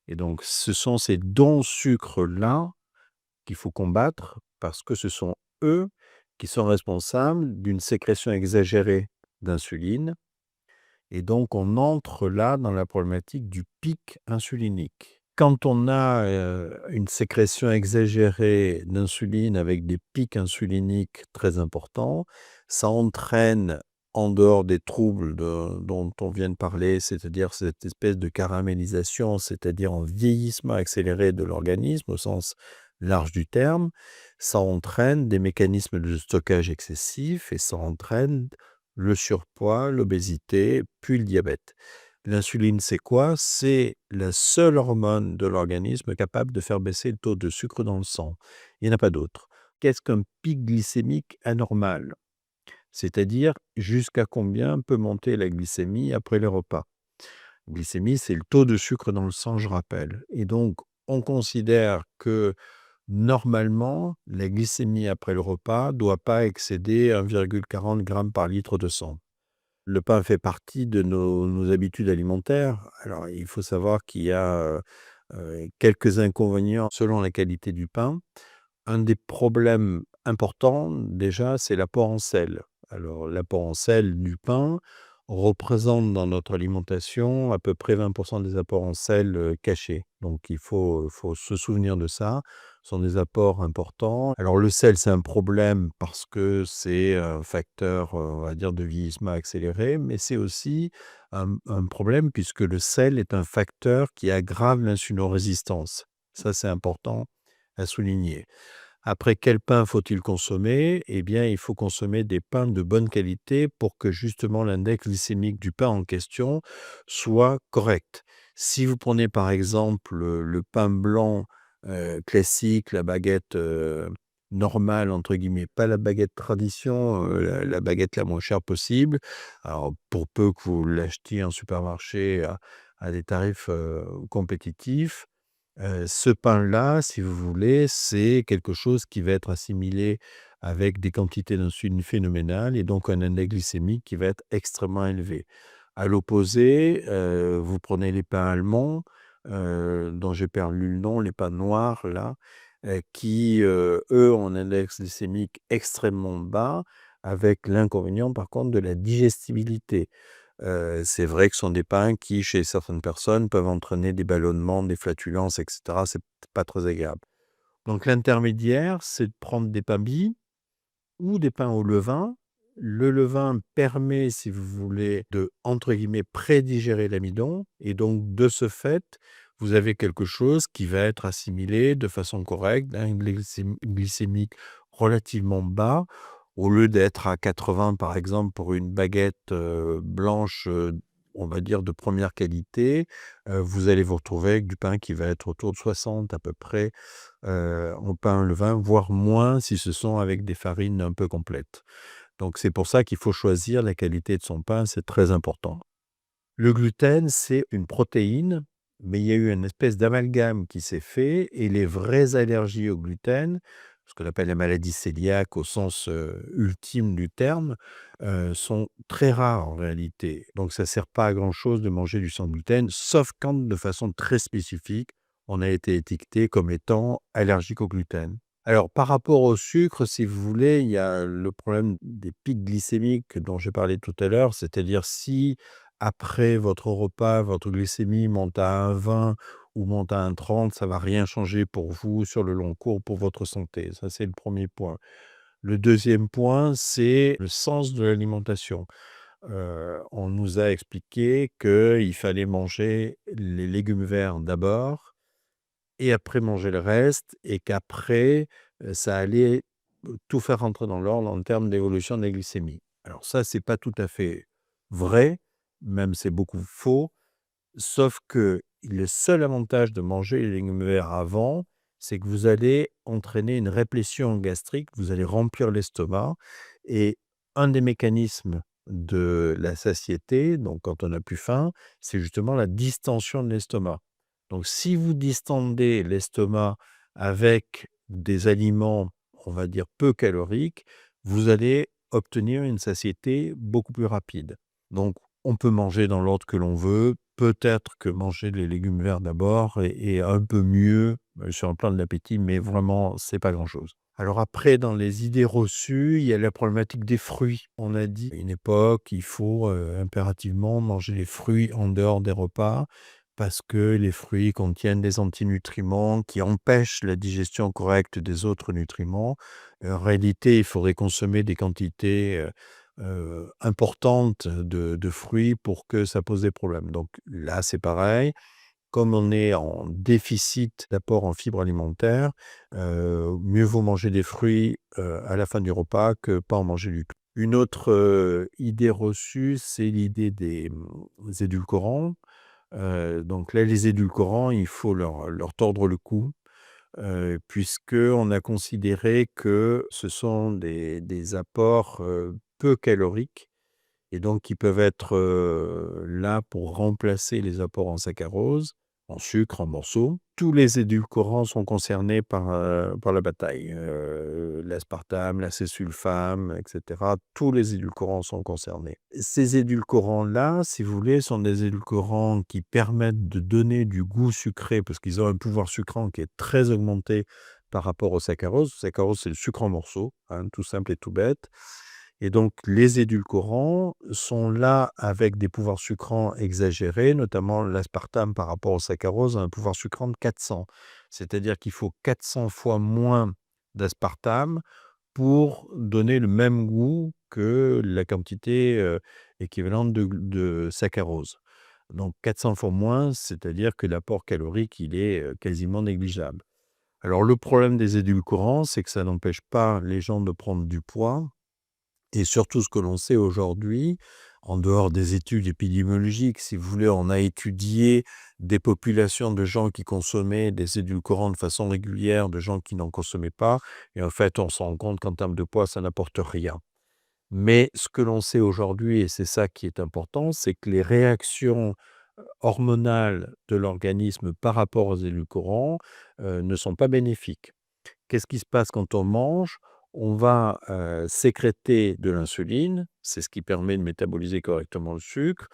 et donc ce sont ces dons sucres-là qu'il faut combattre parce que ce sont eux qui sont responsables d'une sécrétion exagérée d'insuline et donc on entre là dans la problématique du pic insulinique. Quand on a, une sécrétion exagérée d'insuline avec des pics insuliniques très importants, ça entraîne, en dehors des troubles dont on vient de parler, c'est-à-dire cette espèce de caramélisation, c'est-à-dire un vieillissement accéléré de l'organisme au sens large du terme, ça entraîne des mécanismes de stockage excessifs et ça entraîne le surpoids, l'obésité, puis le diabète. L'insuline, c'est quoi? C'est la seule hormone de l'organisme capable de faire baisser le taux de sucre dans le sang. Il n'y en a pas d'autre. Qu'est-ce qu'un pic glycémique anormal? C'est-à-dire jusqu'à combien peut monter la glycémie après les repas? Glycémie, c'est le taux de sucre dans le sang, je rappelle. Et donc, on considère que normalement, la glycémie après le repas ne doit pas excéder 1,40 g par litre de sang. Le pain fait partie de nos habitudes alimentaires. Alors, il faut savoir qu'il y a, quelques inconvénients selon la qualité du pain. Un des problèmes importants, déjà, c'est l'apport en sel. Alors, l'apport en sel du pain représente dans notre alimentation à peu près 20% des apports en sel cachés. Donc, il faut se souvenir de ça. Ce sont des apports importants. Alors, le sel, c'est un problème parce que c'est un facteur, on va dire, de vieillissement accéléré, mais c'est aussi un problème puisque le sel est un facteur qui aggrave l'insulinorésistance. Ça, c'est important à souligner. Après, quel pain faut-il consommer? Eh bien, il faut consommer des pains de bonne qualité pour que justement l'index glycémique du pain en question soit correct. Si vous prenez par exemple le pain blanc classique, la baguette normale, entre guillemets, pas la baguette tradition, la baguette la moins chère possible, alors pour peu que vous l'achetiez en supermarché à des tarifs compétitifs, ce pain-là, si vous voulez, c'est quelque chose qui va être assimilé avec des quantités d'insuline phénoménales et donc un index glycémique qui va être extrêmement élevé. À l'opposé, vous prenez les pains allemands, dont j'ai perdu le nom, les pains noirs là, qui, eux, ont un index glycémique extrêmement bas, avec l'inconvénient par contre de la digestibilité. C'est vrai que ce sont des pains qui, chez certaines personnes, peuvent entraîner des ballonnements, des flatulences et cetera. C'est pas très agréable. Donc l'intermédiaire, c'est de prendre des pains bis ou des pains au levain. Le levain permet, si vous voulez, de, entre guillemets, «prédigérer» l'amidon et donc de ce fait, vous avez quelque chose qui va être assimilé de façon correcte, un index glycémique relativement bas. Au lieu d'être à 80 par exemple pour une baguette, blanche, on va dire de première qualité, vous allez vous retrouver avec du pain qui va être autour de 60 à peu près, en pain levain, voire moins si ce sont avec des farines un peu complètes. Donc c'est pour ça qu'il faut choisir la qualité de son pain, c'est très important. Le gluten, c'est une protéine, mais il y a eu une espèce d'amalgame qui s'est fait et les vraies allergies au gluten, ce qu'on appelle la maladie cœliaque au sens, ultime du terme, sont très rares en réalité. Donc ça sert pas à grand chose de manger du sans gluten, sauf quand de façon très spécifique, on a été étiqueté comme étant allergique au gluten. Alors par rapport au sucre, si vous voulez, il y a le problème des pics glycémiques dont j'ai parlé tout à l'heure, c'est-à-dire si après votre repas, votre glycémie monte à 1,20 ou monte à 1,30, ça va rien changer pour vous sur le long cours, pour votre santé. Ça, c'est le premier point. Le deuxième point, c'est le sens de l'alimentation. On nous a expliqué qu'il fallait manger les légumes verts d'abord et après manger le reste et qu'après, ça allait, tout faire rentrer dans l'ordre en termes d'évolution de la glycémie. Alors ça, c'est pas tout à fait vrai, même c'est beaucoup faux, sauf que le seul avantage de manger les légumes verts avant, c'est que vous allez entraîner une réplétion gastrique, vous allez remplir l'estomac et un des mécanismes de la satiété, donc quand on n'a plus faim, c'est justement la distension de l'estomac. Donc si vous distendez l'estomac avec des aliments, on va dire peu caloriques, vous allez obtenir une satiété beaucoup plus rapide. Donc on peut manger dans l'ordre que l'on veut, peut-être que manger les légumes verts d'abord est un peu mieux, sur le plan de l'appétit, mais vraiment c'est pas grand-chose. Alors après, dans les idées reçues, il y a la problématique des fruits. On a dit à une époque, il faut, impérativement manger les fruits en dehors des repas, parce que les fruits contiennent des antinutriments qui empêchent la digestion correcte des autres nutriments. En réalité, il faudrait consommer des quantités, importantes de fruits pour que ça pose des problèmes. Donc là, c'est pareil. Comme on est en déficit d'apport en fibres alimentaires, mieux vaut manger des fruits, à la fin du repas que pas en manger du tout. Une autre, idée reçue, c'est l'idée des édulcorants. Donc là, les édulcorants, il faut leur tordre le cou, puisqu'on a considéré que ce sont des apports, peu caloriques et donc qui peuvent être, là pour remplacer les apports en saccharose, en sucre, en morceaux. Tous les édulcorants sont concernés par la bataille, l'aspartame, l'acésulfame et cetera. Tous les édulcorants sont concernés. Ces édulcorants-là, si vous voulez, sont des édulcorants qui permettent de donner du goût sucré parce qu'ils ont un pouvoir sucrant qui est très augmenté par rapport au saccharose. Le saccharose, c'est le sucre en morceaux, hein, tout simple et tout bête. Et donc les édulcorants sont là avec des pouvoirs sucrants exagérés, notamment l'aspartame par rapport au saccharose a un pouvoir sucrant de 400. C'est-à-dire qu'il faut 400 fois moins d'aspartame pour donner le même goût que la quantité, équivalente de saccharose. Donc 400 fois moins, c'est-à-dire que l'apport calorique, il est, quasiment négligeable. Alors le problème des édulcorants, c'est que ça n'empêche pas les gens de prendre du poids et surtout ce que l'on sait aujourd'hui, en dehors des études épidémiologiques, si vous voulez, on a étudié des populations de gens qui consommaient des édulcorants de façon régulière, de gens qui n'en consommaient pas et en fait, on se rend compte qu'en termes de poids, ça n'apporte rien. Mais ce que l'on sait aujourd'hui et c'est ça qui est important, c'est que les réactions, hormonales de l'organisme par rapport aux édulcorants, ne sont pas bénéfiques. Qu'est-ce qui se passe quand on mange? On va, sécréter de l'insuline, c'est ce qui permet de métaboliser correctement le sucre.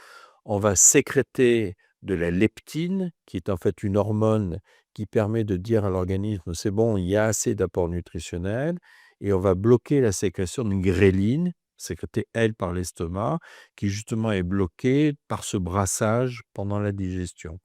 On va sécréter de la leptine, qui est en fait une hormone qui permet de dire à l'organisme: «C'est bon, il y a assez d'apport nutritionnel» et on va bloquer la sécrétion d'une gréline, sécrétée, elle, par l'estomac, qui justement est bloquée par ce brassage pendant la digestion.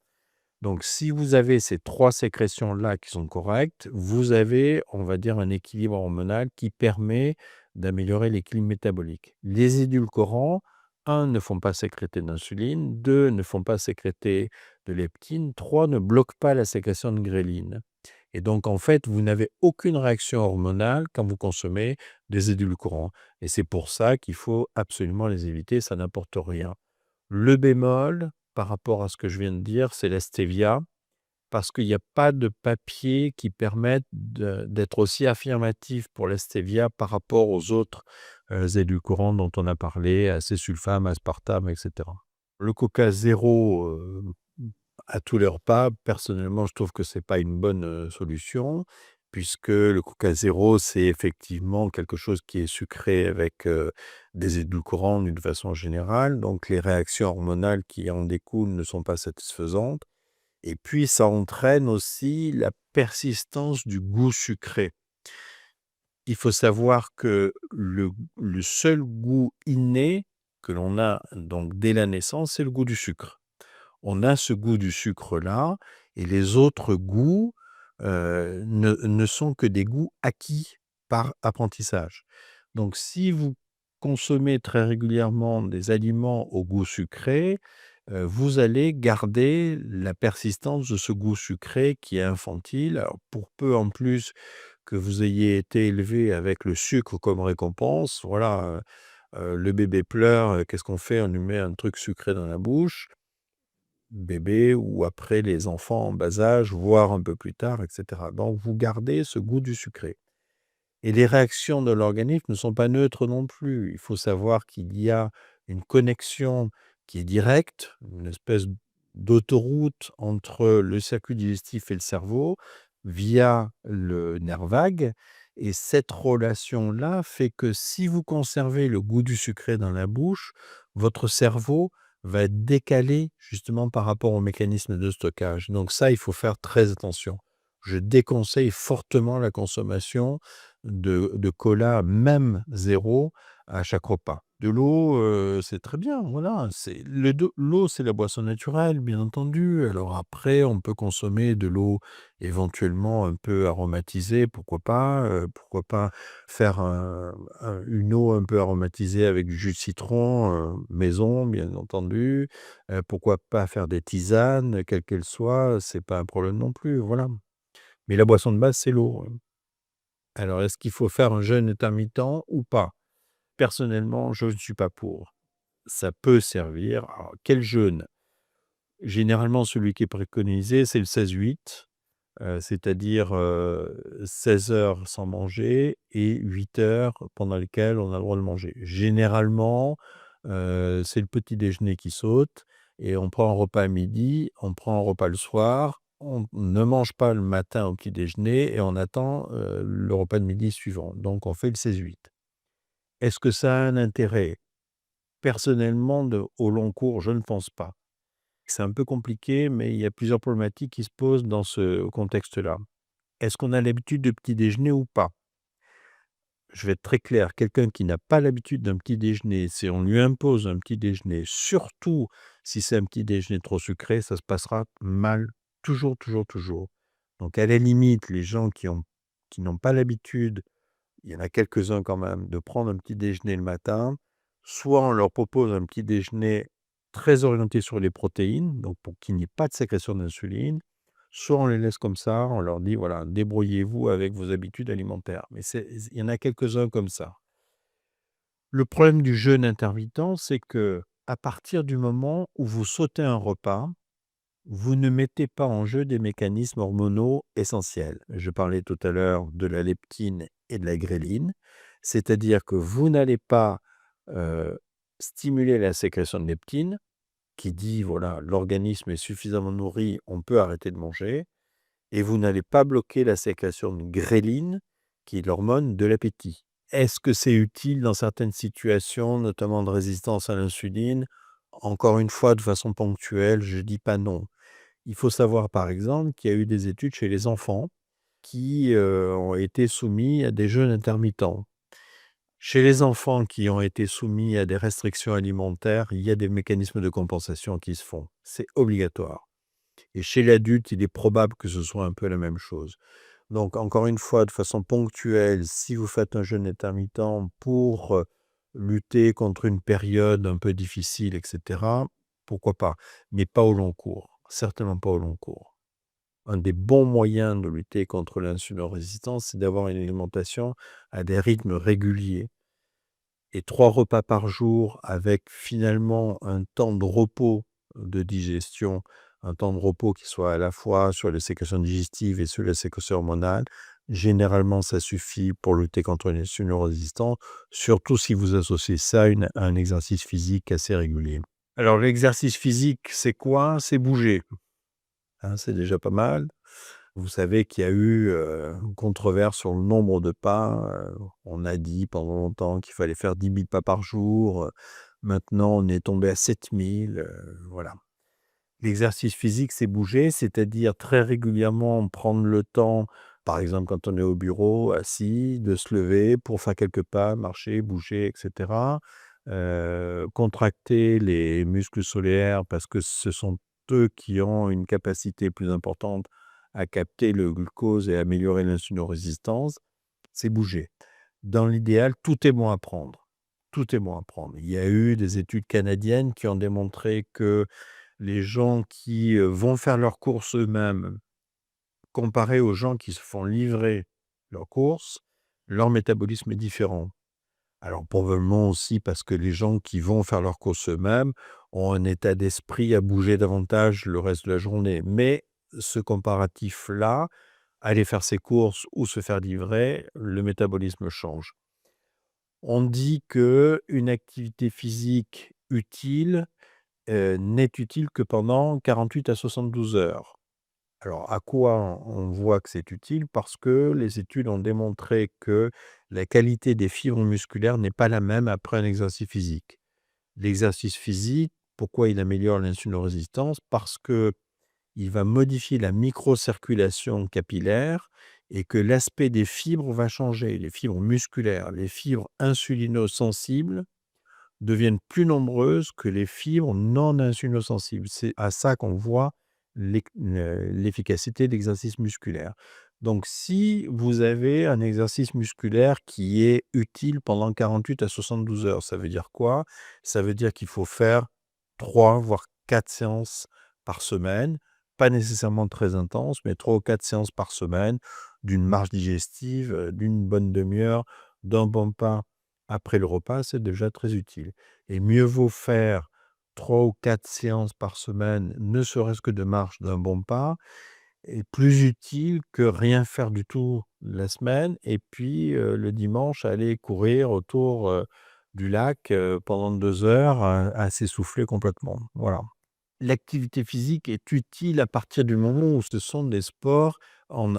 Donc si vous avez ces 3 sécrétions-là qui sont correctes, vous avez, on va dire, un équilibre hormonal qui permet d'améliorer l'équilibre métabolique. Les édulcorants, 1 ne font pas sécréter d'insuline, 2 ne font pas sécréter de leptine, 3 ne bloquent pas la sécrétion de gréline. Et donc en fait, vous n'avez aucune réaction hormonale quand vous consommez des édulcorants et c'est pour ça qu'il faut absolument les éviter, ça n'apporte rien. Le bémol, par rapport à ce que je viens de dire, c'est la stevia, parce qu'il y a pas de papier qui permette d'être aussi affirmatif pour la stevia par rapport aux autres, édulcorants dont on a parlé, acésulfame, aspartame et cetera. Le Coca zéro, à tous les repas, personnellement, je trouve que c'est pas une bonne, solution, puisque le Coca zéro, c'est effectivement quelque chose qui est sucré avec, des édulcorants d'une façon générale, donc les réactions hormonales qui en découlent ne sont pas satisfaisantes et puis ça entraîne aussi la persistance du goût sucré. Il faut savoir que le seul goût inné que l'on a donc dès la naissance, c'est le goût du sucre. On a ce goût du sucre-là et les autres goûts, ne sont que des goûts acquis par apprentissage. Donc si vous consommez très régulièrement des aliments au goût sucré, vous allez garder la persistance de ce goût sucré qui est infantile. Alors pour peu en plus que vous ayez été élevé avec le sucre comme récompense, voilà, le bébé pleure, qu'est-ce qu'on fait? On lui met un truc sucré dans la bouche. Bébé ou après les enfants en bas âge, voire un peu plus tard et cetera. Donc vous gardez ce goût du sucré et les réactions de l'organisme ne sont pas neutres non plus. Il faut savoir qu'il y a une connexion qui est directe, une espèce d'autoroute entre le circuit digestif et le cerveau via le nerf vague et cette relation-là fait que si vous conservez le goût du sucré dans la bouche, votre cerveau va être décalé justement par rapport au mécanisme de stockage. Donc ça, il faut faire très attention. Je déconseille fortement la consommation de cola, même zéro, à chaque repas. De l'eau, c'est très bien, voilà, l'eau, c'est la boisson naturelle, bien entendu. Alors après, on peut consommer de l'eau éventuellement un peu aromatisée, pourquoi pas faire une eau un peu aromatisée avec du jus de citron, maison, bien entendu. Pourquoi pas faire des tisanes, quelles qu'elles soient, c'est pas un problème non plus, voilà. Mais la boisson de base, c'est l'eau. Alors, est-ce qu'il faut faire un jeûne intermittent ou pas? Personnellement, je ne suis pas pour. Ça peut servir. Alors, quel jeûne? Généralement, celui qui est préconisé, c'est le 16-8, c'est-à-dire, 16 heures sans manger et 8 heures pendant lesquelles on a le droit de manger. Généralement, c'est le petit déjeuner qui saute et on prend un repas à midi, on prend un repas le soir, on ne mange pas le matin au petit déjeuner et on attend, le repas de midi suivant. Donc on fait le 16-8. Est-ce que ça a un intérêt? Personnellement, au long cours, je ne pense pas. C'est un peu compliqué, mais il y a plusieurs problématiques qui se posent dans ce contexte-là. Est-ce qu'on a l'habitude de petit déjeuner ou pas? je vais être très clair, quelqu'un qui n'a pas l'habitude d'un petit déjeuner, si on lui impose un petit déjeuner, surtout si c'est un petit déjeuner trop sucré, ça se passera mal toujours, toujours, toujours. Donc à la limite, les gens qui n'ont pas l'habitude, il y en a quelques-uns quand même, de prendre un petit déjeuner le matin, soit on leur propose un petit déjeuner très orienté sur les protéines, donc pour qu'il n'y ait pas de sécrétion d'insuline, soit on les laisse comme ça, on leur dit: «Voilà, débrouillez-vous avec vos habitudes alimentaires». Mais il y en a quelques-uns comme ça. Le problème du jeûne intermittent, c'est que à partir du moment où vous sautez un repas, vous ne mettez pas en jeu des mécanismes hormonaux essentiels. Je parlais tout à l'heure de la leptine et de la gréline, c'est-à-dire que vous n'allez pas, stimuler la sécrétion de leptine, qui dit: «Voilà, l'organisme est suffisamment nourri, on peut arrêter de manger», et vous n'allez pas bloquer la sécrétion de gréline, qui est l'hormone de l'appétit. Est-ce que c'est utile dans certaines situations, notamment de résistance à l'insuline? Encore une fois, de façon ponctuelle, je dis pas non. Il faut savoir, par exemple, qu'il y a eu des études chez les enfants qui, ont été soumis à des jeûnes intermittents. Chez les enfants qui ont été soumis à des restrictions alimentaires, il y a des mécanismes de compensation qui se font. C'est obligatoire. Et chez l'adulte, il est probable que ce soit un peu la même chose. Donc encore une fois, de façon ponctuelle, si vous faites un jeûne intermittent pour, lutter contre une période un peu difficile et cetera, pourquoi pas? Mais pas au long cours, certainement pas au long cours. Un des bons moyens de lutter contre l'insulino-résistance, c'est d'avoir une alimentation à des rythmes réguliers et 3 repas par jour avec finalement un temps de repos de digestion, un temps de repos qui soit à la fois sur les sécrétions digestives et sur les sécrétions hormonales. Généralement, ça suffit pour lutter contre l'insulino-résistance, surtout si vous associez ça à un exercice physique assez régulier. Alors l'exercice physique, c'est quoi? C'est bouger, hein, c'est déjà pas mal. Vous savez qu'il y a eu, une controverse sur le nombre de pas, on a dit pendant longtemps qu'il fallait faire 10 000 pas par jour, maintenant on est tombé à 7 000, voilà. L'exercice physique, c'est bouger, c'est-à-dire très régulièrement prendre le temps, par exemple quand on est au bureau, assis, de se lever pour faire quelques pas, marcher, bouger et cetera. Contracter les muscles solaires parce que ce sont eux qui ont une capacité plus importante à capter le glucose et améliorer l'insulinorésistance, c'est bouger. Dans l'idéal, tout est bon à prendre. Tout est bon à prendre. Il y a eu des études canadiennes qui ont démontré que les gens qui, vont faire leurs courses eux-mêmes, comparés aux gens qui se font livrer leurs courses, leur métabolisme est différent. Alors probablement aussi parce que les gens qui vont faire leurs courses eux-mêmes ont un état d'esprit à bouger davantage le reste de la journée. Mais ce comparatif-là, aller faire ses courses ou se faire livrer, le métabolisme change. On dit qu'une activité physique utile, n'est utile que pendant 48 à 72 heures. Alors à quoi on voit que c'est utile? Parce que les études ont démontré que la qualité des fibres musculaires n'est pas la même après un exercice physique. L'exercice physique, pourquoi il améliore l'insulinorésistance? Parce qu'il va modifier la microcirculation capillaire et que l'aspect des fibres va changer. Les fibres musculaires, les fibres insulinosensibles deviennent plus nombreuses que les fibres non insulinosensibles. C'est à ça qu'on voit l'efficacité de l'exercice musculaire. Donc si vous avez un exercice musculaire qui est utile pendant 48 à 72 heures, ça veut dire quoi? Ça veut dire qu'il faut faire 3 voire 4 séances par semaine, pas nécessairement très intenses, mais 3 ou 4 séances par semaine, d'une marche digestive, d'une bonne demi-heure, d'un bon pas après le repas, c'est déjà très utile. Et mieux vaut faire 3 ou 4 séances par semaine, ne serait-ce que de marche d'un bon pas, est plus utile que rien faire du tout la semaine et puis, le dimanche aller courir autour, du lac, pendant 2 heures, à s'essouffler complètement. Voilà. L'activité physique est utile à partir du moment où ce sont des sports en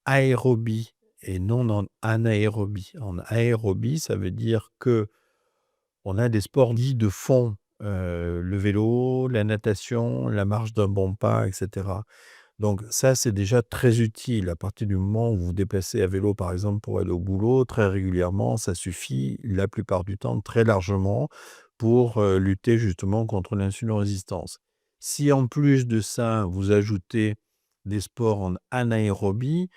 aérobie et non en anaérobie. En aérobie, ça veut dire que on a des sports dits de fond, le vélo, la natation, la marche d'un bon pas et cetera. Donc ça, c'est déjà très utile. À partir du moment où vous vous déplacez à vélo, par exemple, pour aller au boulot, très régulièrement, ça suffit la plupart du temps très largement pour, lutter justement contre l'insulino-résistance. Si en plus de ça, vous ajoutez des sports en anaérobie,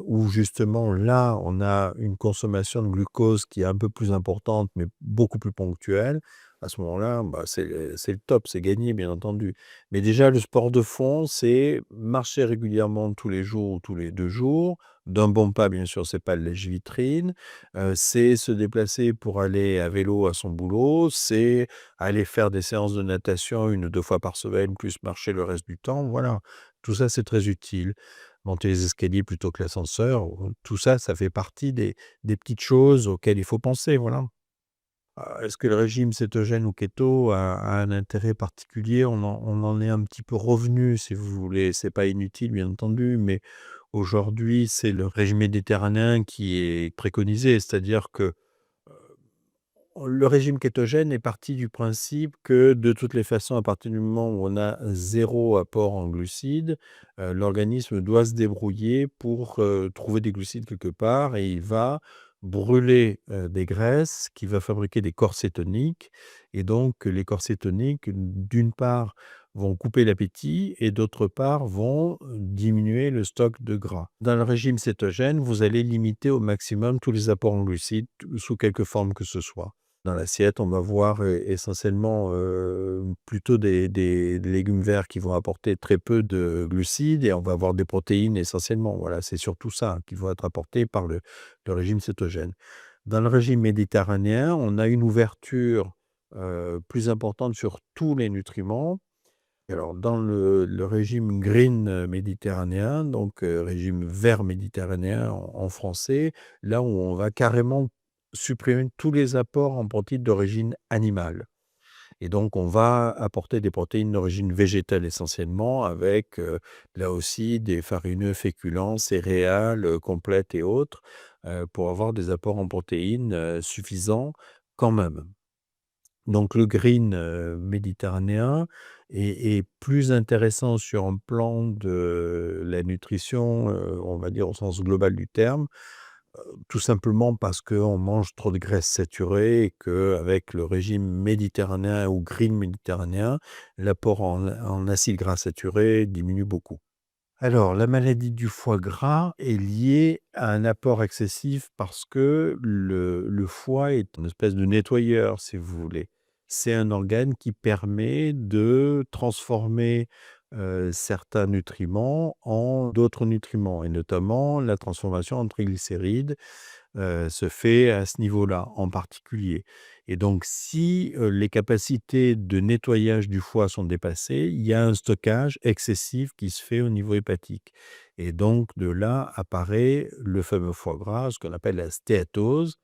où justement là, on a une consommation de glucose qui est un peu plus importante, mais beaucoup plus ponctuelle, à ce moment-là, bah, c'est le top, c'est gagné bien entendu. Mais déjà, le sport de fond, c'est marcher régulièrement tous les jours ou tous les 2 jours. D'un bon pas, bien sûr, c'est pas le lèche-vitrine. C'est se déplacer pour aller à vélo à son boulot, c'est aller faire des séances de natation 1 ou 2 fois par semaine, plus marcher le reste du temps, voilà. Tout ça, c'est très utile. Monter les escaliers plutôt que l'ascenseur, tout ça, ça fait partie des petites choses auxquelles il faut penser, voilà. Est-ce que le régime cétogène ou kéto a un intérêt particulier? On en est un petit peu revenu, si vous voulez. C'est pas inutile, bien entendu, mais aujourd'hui, c'est le régime méditerranéen qui est préconisé. C'est-à-dire que le régime kétogène est parti du principe que, de toutes les façons, à partir du moment où on a 0 apport en glucides, l'organisme doit se débrouiller pour, trouver des glucides quelque part et il va brûler, des graisses, qui va fabriquer des corps cétoniques et donc les corps cétoniques, d'une part, vont couper l'appétit et d'autre part, vont, diminuer le stock de gras. Dans le régime cétogène, vous allez limiter au maximum tous les apports en glucides, sous quelque forme que ce soit. Dans l'assiette, on va voir, essentiellement, plutôt des légumes verts qui vont apporter très peu de glucides et on va avoir des protéines essentiellement. Voilà, c'est surtout ça qui va être apporté par le régime cétogène. Dans le régime méditerranéen, on a une ouverture, plus importante sur tous les nutriments. Alors dans le régime green, méditerranéen, donc régime vert méditerranéen en français, là où on va carrément supprimer tous les apports en protéines d'origine animale et donc on va apporter des protéines d'origine végétale essentiellement avec, là aussi des farineux, féculents, céréales, complètes et autres, pour avoir des apports en protéines, suffisants quand même. Donc le green, méditerranéen est plus intéressant sur un plan de la nutrition, on va dire au sens global du terme, tout simplement parce qu'on mange trop de graisses saturées et qu'avec le régime méditerranéen ou green méditerranéen, l'apport en acides gras saturés diminue beaucoup. Alors, la maladie du foie gras est liée à un apport excessif parce que le foie est une espèce de nettoyeur, si vous voulez. C'est un organe qui permet de transformer, certains nutriments en d'autres nutriments et notamment la transformation en triglycérides se fait à ce niveau-là, en particulier. Et donc si, les capacités de nettoyage du foie sont dépassées, il y a un stockage excessif qui se fait au niveau hépatique. Et donc de là apparaît le fameux foie gras, ce qu'on appelle la stéatose.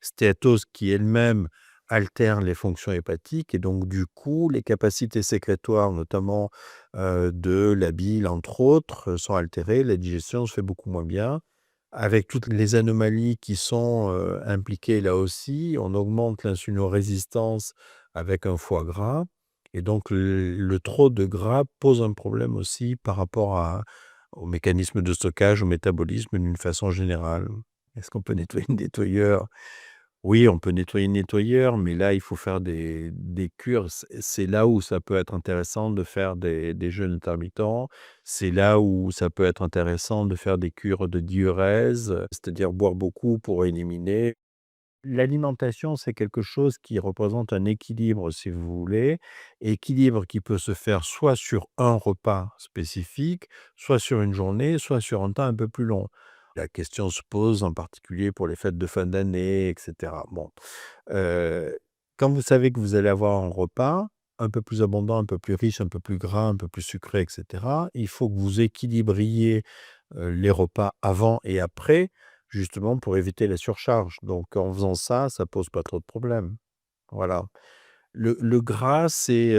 Stéatose qui elle-même altère les fonctions hépatiques et donc du coup, les capacités sécrétoires, notamment, de la bile, entre autres, sont altérées. La digestion se fait beaucoup moins bien. Avec toutes les anomalies qui sont, impliquées là aussi, on augmente l'insulino-résistance avec un foie gras et donc le trop de gras pose un problème aussi par rapport au mécanisme de stockage, au métabolisme d'une façon générale. Est-ce qu'on peut nettoyer le nettoyeur? Oui, on peut nettoyer le nettoyeur, mais là, il faut faire des cures. C'est là où ça peut être intéressant de faire des jeûnes intermittents. C'est là où ça peut être intéressant de faire des cures de diurèse, c'est-à-dire boire beaucoup pour éliminer. L'alimentation, c'est quelque chose qui représente un équilibre, si vous voulez. Équilibre qui peut se faire soit sur un repas spécifique, soit sur une journée, soit sur un temps un peu plus long. La question se pose en particulier pour les fêtes de fin d'année et cetera. Bon, heu, quand vous savez que vous allez avoir un repas un peu plus abondant, un peu plus riche, un peu plus gras, un peu plus sucré et cetera, il faut que vous équilibriez, les repas avant et après, justement pour éviter la surcharge. Donc en faisant ça, ça pose pas trop de problèmes. Voilà. Le gras, c'est,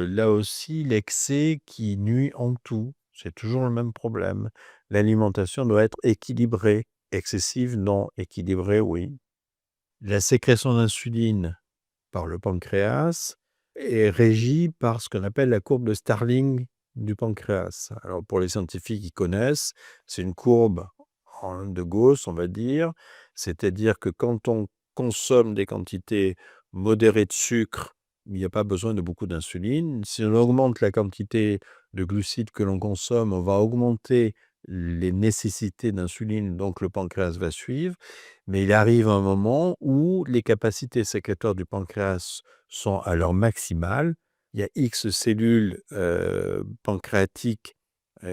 là aussi l'excès qui nuit en tout. C'est toujours le même problème. L'alimentation doit être équilibrée. Excessive, non. Équilibrée, oui. La sécrétion d'insuline par le pancréas est régie par ce qu'on appelle la courbe de Starling du pancréas. Alors pour les scientifiques qui connaissent, c'est une courbe de Gauss, on va dire. C'est-à-dire que quand on consomme des quantités modérées de sucre, il n'y a pas besoin de beaucoup d'insuline. Si on augmente la quantité de glucides que l'on consomme, on va augmenter les nécessités d'insuline, donc le pancréas va suivre. Mais il arrive un moment où les capacités sécrétoires du pancréas sont à leur maximale. Il y a X cellules pancréatiques,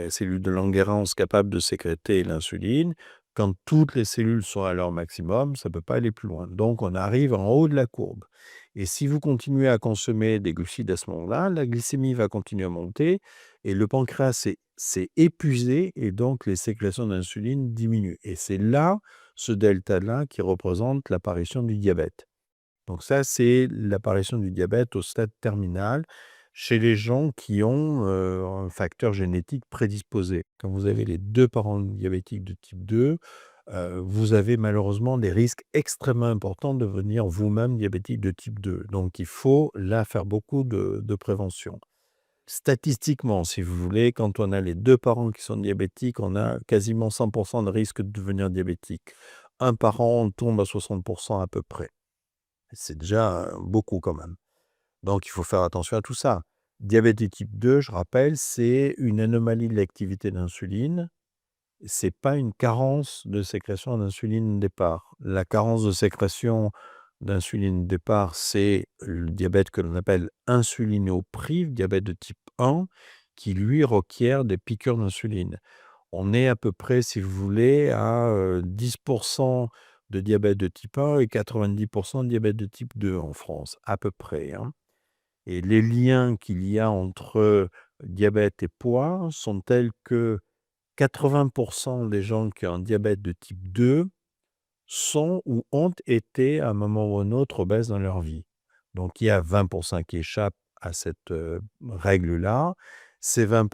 cellules de Langerhans capables de sécréter l'insuline. Quand toutes les cellules sont à leur maximum, ça ne peut pas aller plus loin. Donc, on arrive en haut de la courbe. Et si vous continuez à consommer des glucides à ce moment-là, la glycémie va continuer à monter et le pancréas s'est épuisé et donc les sécrétions d'insuline diminuent. Et c'est là, ce delta-là, qui représente l'apparition du diabète. Donc ça, c'est l'apparition du diabète au stade terminal chez les gens qui ont un facteur génétique prédisposé. Quand vous avez les 2 parents diabétiques de type 2, vous avez malheureusement des risques extrêmement importants de devenir vous-même diabétique de type 2. Donc il faut là faire beaucoup de prévention. Statistiquement, si vous voulez, quand on a les 2 parents qui sont diabétiques, on a quasiment 100 de risque de devenir diabétique. Un parent, on tombe à 60 à peu près. C'est déjà beaucoup quand même. Donc il faut faire attention à tout ça. Diabète de type 2, je rappelle, c'est une anomalie de l'activité d'insuline. C'est pas une carence de sécrétion d'insuline de départ. La carence de sécrétion d'insuline de départ, c'est le diabète que l'on appelle insulinoprive, diabète de type 1, qui lui requiert des piqûres d'insuline. On est à peu près, si vous voulez, à 10 de diabète de type 1 et 90 de diabète de type 2 en France, à peu près, hein. Et les liens qu'il y a entre diabète et poids sont tels que 80 des gens qui ont un diabète de type 2 sont ou ont été à un moment ou à un autre obèses dans leur vie. Donc il y a 20 qui échappent à cette règle-là. Ces 20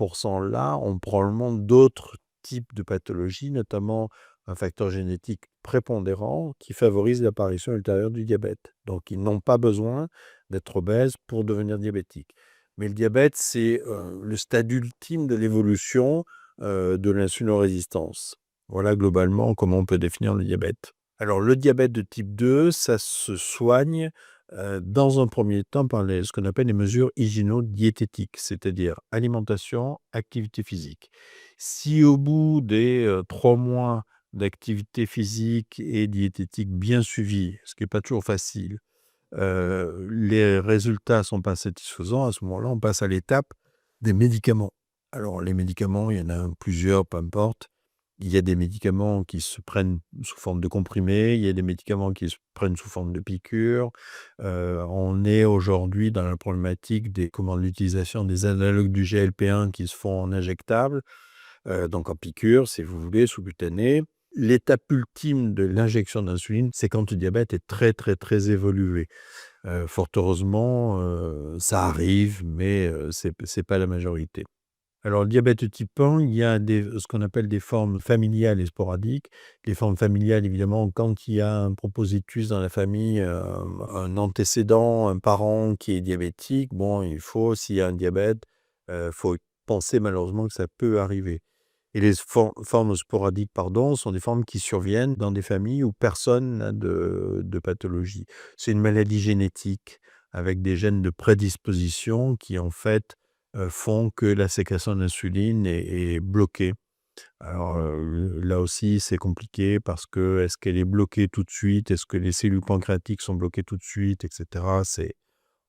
là ont probablement d'autres types de pathologies, notamment un facteur génétique prépondérant qui favorise l'apparition ultérieure du diabète. Donc ils n'ont pas besoin d'être obèses pour devenir diabétiques. Mais le diabète, c'est le stade ultime de l'évolution de l'insulinorésistance. Voilà globalement comment on peut définir le diabète. Alors le diabète de type 2, ça se soigne dans un premier temps par ce qu'on appelle les mesures hygiéno-diététiques, c'est-à-dire alimentation, activité physique. Si au bout des 3 mois d'activité physique et diététique bien suivie, ce qui n'est pas toujours facile, les résultats ne sont pas satisfaisants, à ce moment-là, on passe à l'étape des médicaments. Alors les médicaments, il y en a plusieurs, peu importe. Il y a des médicaments qui se prennent sous forme de comprimés, il y a des médicaments qui se prennent sous forme de piqûres. On est aujourd'hui dans la problématique de l'utilisation des analogues du GLP-1 qui se font en injectable, donc en piqûre, si vous voulez, sous-cutané. L'étape ultime de l'injection d'insuline, c'est quand le diabète est très, très, très évolué. Fort heureusement, ça arrive, mais c'est pas la majorité. Alors, le diabète de type 1, il y a ce qu'on appelle des formes familiales et sporadiques. Les formes familiales, évidemment, quand il y a un propositus dans la famille, un antécédent, un parent qui est diabétique, bon, s'il y a un diabète, faut penser malheureusement que ça peut arriver. Et les formes sporadiques, pardon, sont des formes qui surviennent dans des familles où personne n'a de pathologie. C'est une maladie génétique avec des gènes de prédisposition qui, en fait, font que la sécrétion d'insuline est bloquée. Alors, là aussi, c'est compliqué parce que est-ce qu'elle est bloquée tout de suite? Est-ce que les cellules pancréatiques sont bloquées tout de suite, et cetera?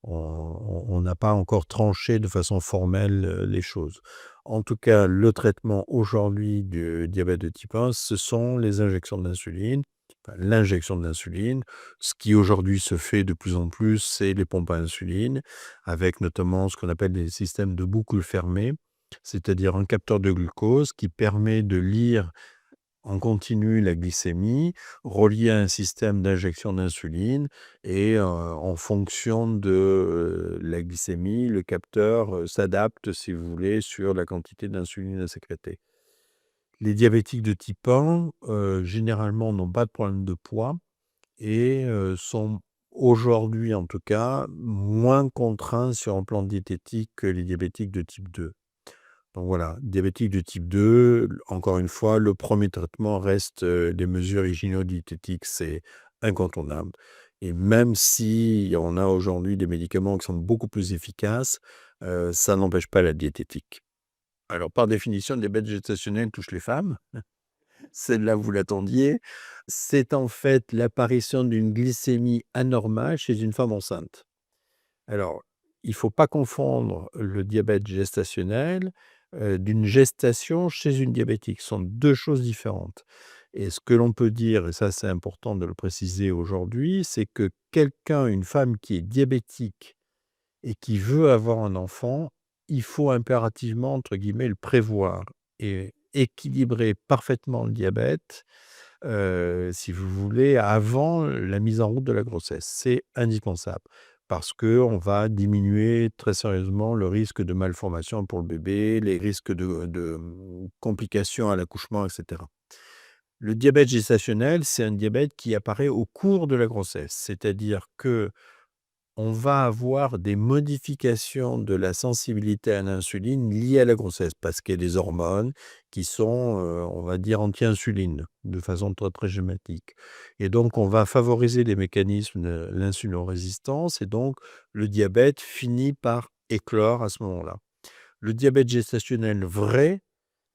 On n'a pas encore tranché de façon formelle les choses. En tout cas, le traitement aujourd'hui du diabète de type 1, ce sont les injections d'insuline, enfin, l'injection d'insuline. Ce qui aujourd'hui se fait de plus en plus, c'est les pompes à insuline, avec notamment ce qu'on appelle des systèmes de boucle fermée, c'est-à-dire un capteur de glucose qui permet de lire en continu la glycémie, relié à un système d'injection d'insuline et en fonction de la glycémie, le capteur s'adapte, si vous voulez, sur la quantité d'insuline à sécréter. Les diabétiques de type 1, généralement, n'ont pas de problème de poids et sont aujourd'hui, en tout cas, moins contraints sur un plan diététique que les diabétiques de type 2. Donc voilà, diabétique de type 2, encore une fois, le premier traitement reste, des mesures hygiéno-diététiques, c'est incontournable et même si on a aujourd'hui des médicaments qui sont beaucoup plus efficaces, ça n'empêche pas la diététique. Alors par définition, le diabète gestationnel touche les femmes. Celle-là, vous l'attendiez. C'est en fait l'apparition d'une glycémie anormale chez une femme enceinte. Alors, il ne faut pas confondre le diabète gestationnel, d'une gestation chez une diabétique. Ce sont 2 choses différentes et ce que l'on peut dire, et ça c'est important de le préciser aujourd'hui, c'est que quelqu'un, une femme qui est diabétique et qui veut avoir un enfant, il faut impérativement, entre guillemets, «le prévoir» et équilibrer parfaitement le diabète, si vous voulez, avant la mise en route de la grossesse. C'est indispensable parce qu'on va diminuer très sérieusement le risque de malformation pour le bébé, les risques de complications à l'accouchement et cetera. Le diabète gestationnel, c'est un diabète qui apparaît au cours de la grossesse, c'est-à-dire que on va avoir des modifications de la sensibilité à l'insuline liées à la grossesse, parce qu'il y a des hormones qui sont, on va dire anti-insuline, de façon très, très schématique et donc on va favoriser les mécanismes de l'insulino-résistance et donc le diabète finit par éclore à ce moment-là. Le diabète gestationnel vrai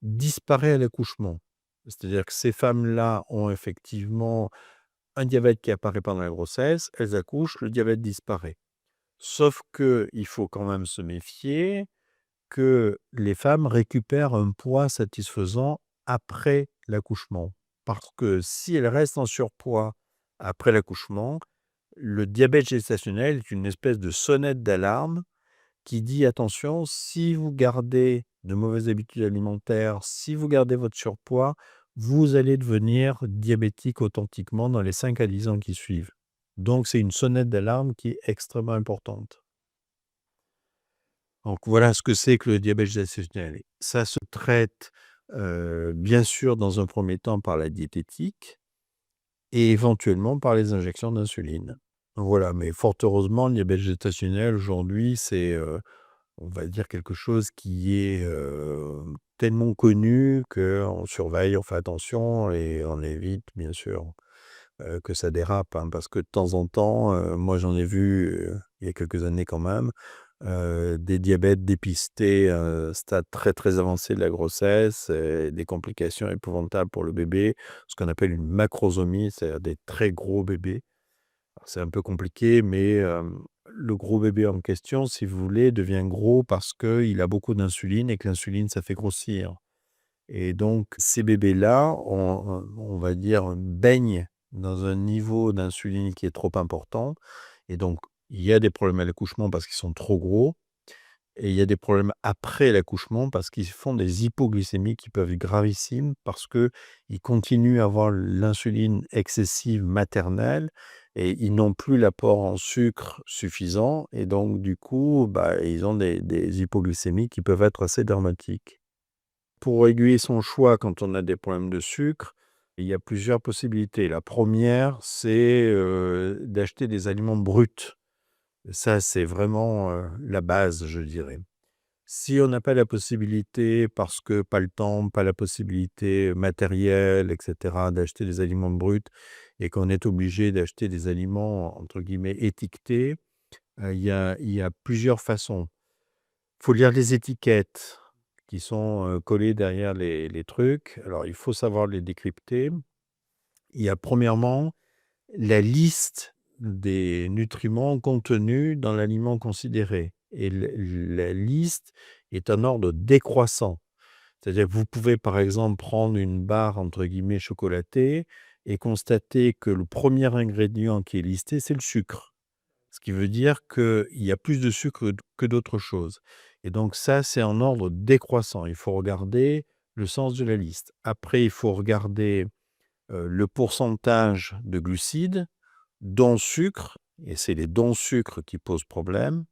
disparaît à l'accouchement. C'est-à-dire que ces femmes-là ont effectivement un diabète qui apparaît pendant la grossesse, elles accouchent, le diabète disparaît. Sauf qu'il faut quand même se méfier que les femmes récupèrent un poids satisfaisant après l'accouchement. Parce que si elles restent en surpoids après l'accouchement, le diabète gestationnel est une espèce de sonnette d'alarme qui dit: «Attention, si vous gardez de mauvaises habitudes alimentaires, si vous gardez votre surpoids, vous allez devenir diabétique authentiquement dans les 5 à 10 ans qui suivent». Donc c'est une sonnette d'alarme qui est extrêmement importante. Donc voilà ce que c'est que le diabète gestationnel. Ça se traite, bien sûr dans un premier temps par la diététique et éventuellement par les injections d'insuline. Voilà, mais fort heureusement, le diabète gestationnel aujourd'hui, c'est, on va dire quelque chose qui est, tellement connu qu'on surveille, on fait attention et on évite bien sûr, que ça dérape, hein. Parce que de temps en temps, moi j'en ai vu, il y a quelques années quand même, des diabètes dépistés à un stade très, très avancé de la grossesse et des complications épouvantables pour le bébé, ce qu'on appelle une macrosomie, c'est-à-dire des très gros bébés. Alors c'est un peu compliqué, mais le gros bébé en question, si vous voulez, devient gros parce qu'il a beaucoup d'insuline et que l'insuline, ça fait grossir et donc ces bébés-là, on va dire, baignent dans un niveau d'insuline qui est trop important et donc il y a des problèmes à l'accouchement parce qu'ils sont trop gros et il y a des problèmes après l'accouchement parce qu'ils font des hypoglycémies qui peuvent être gravissimes parce qu'ils continuent à avoir l'insuline excessive maternelle et ils n'ont plus l'apport en sucre suffisant et donc du coup, bah, ils ont des hypoglycémies qui peuvent être assez dramatiques. Pour aiguiller son choix quand on a des problèmes de sucre, il y a plusieurs possibilités. La première, c'est, d'acheter des aliments bruts. Ça, c'est vraiment, la base, je dirais. Si on n'a pas la possibilité, parce que pas le temps, pas la possibilité matérielle et cetera, d'acheter des aliments bruts et qu'on est obligé d'acheter des aliments entre guillemets «étiquetés», il y a plusieurs façons. Il faut lire les étiquettes qui sont, collées derrière les trucs. Alors il faut savoir les décrypter. Il y a premièrement la liste des nutriments contenus dans l'aliment considéré et la liste est en ordre décroissant. C'est-à-dire que vous pouvez, par exemple, prendre une barre entre guillemets «chocolatée» et constater que le premier ingrédient qui est listé, c'est le sucre. Ce qui veut dire qu'il y a plus de sucre que d'autres choses et donc ça, c'est en ordre décroissant. Il faut regarder le sens de la liste. Après, il faut regarder, le pourcentage de glucides, dont sucre et c'est les dons sucre qui posent problème.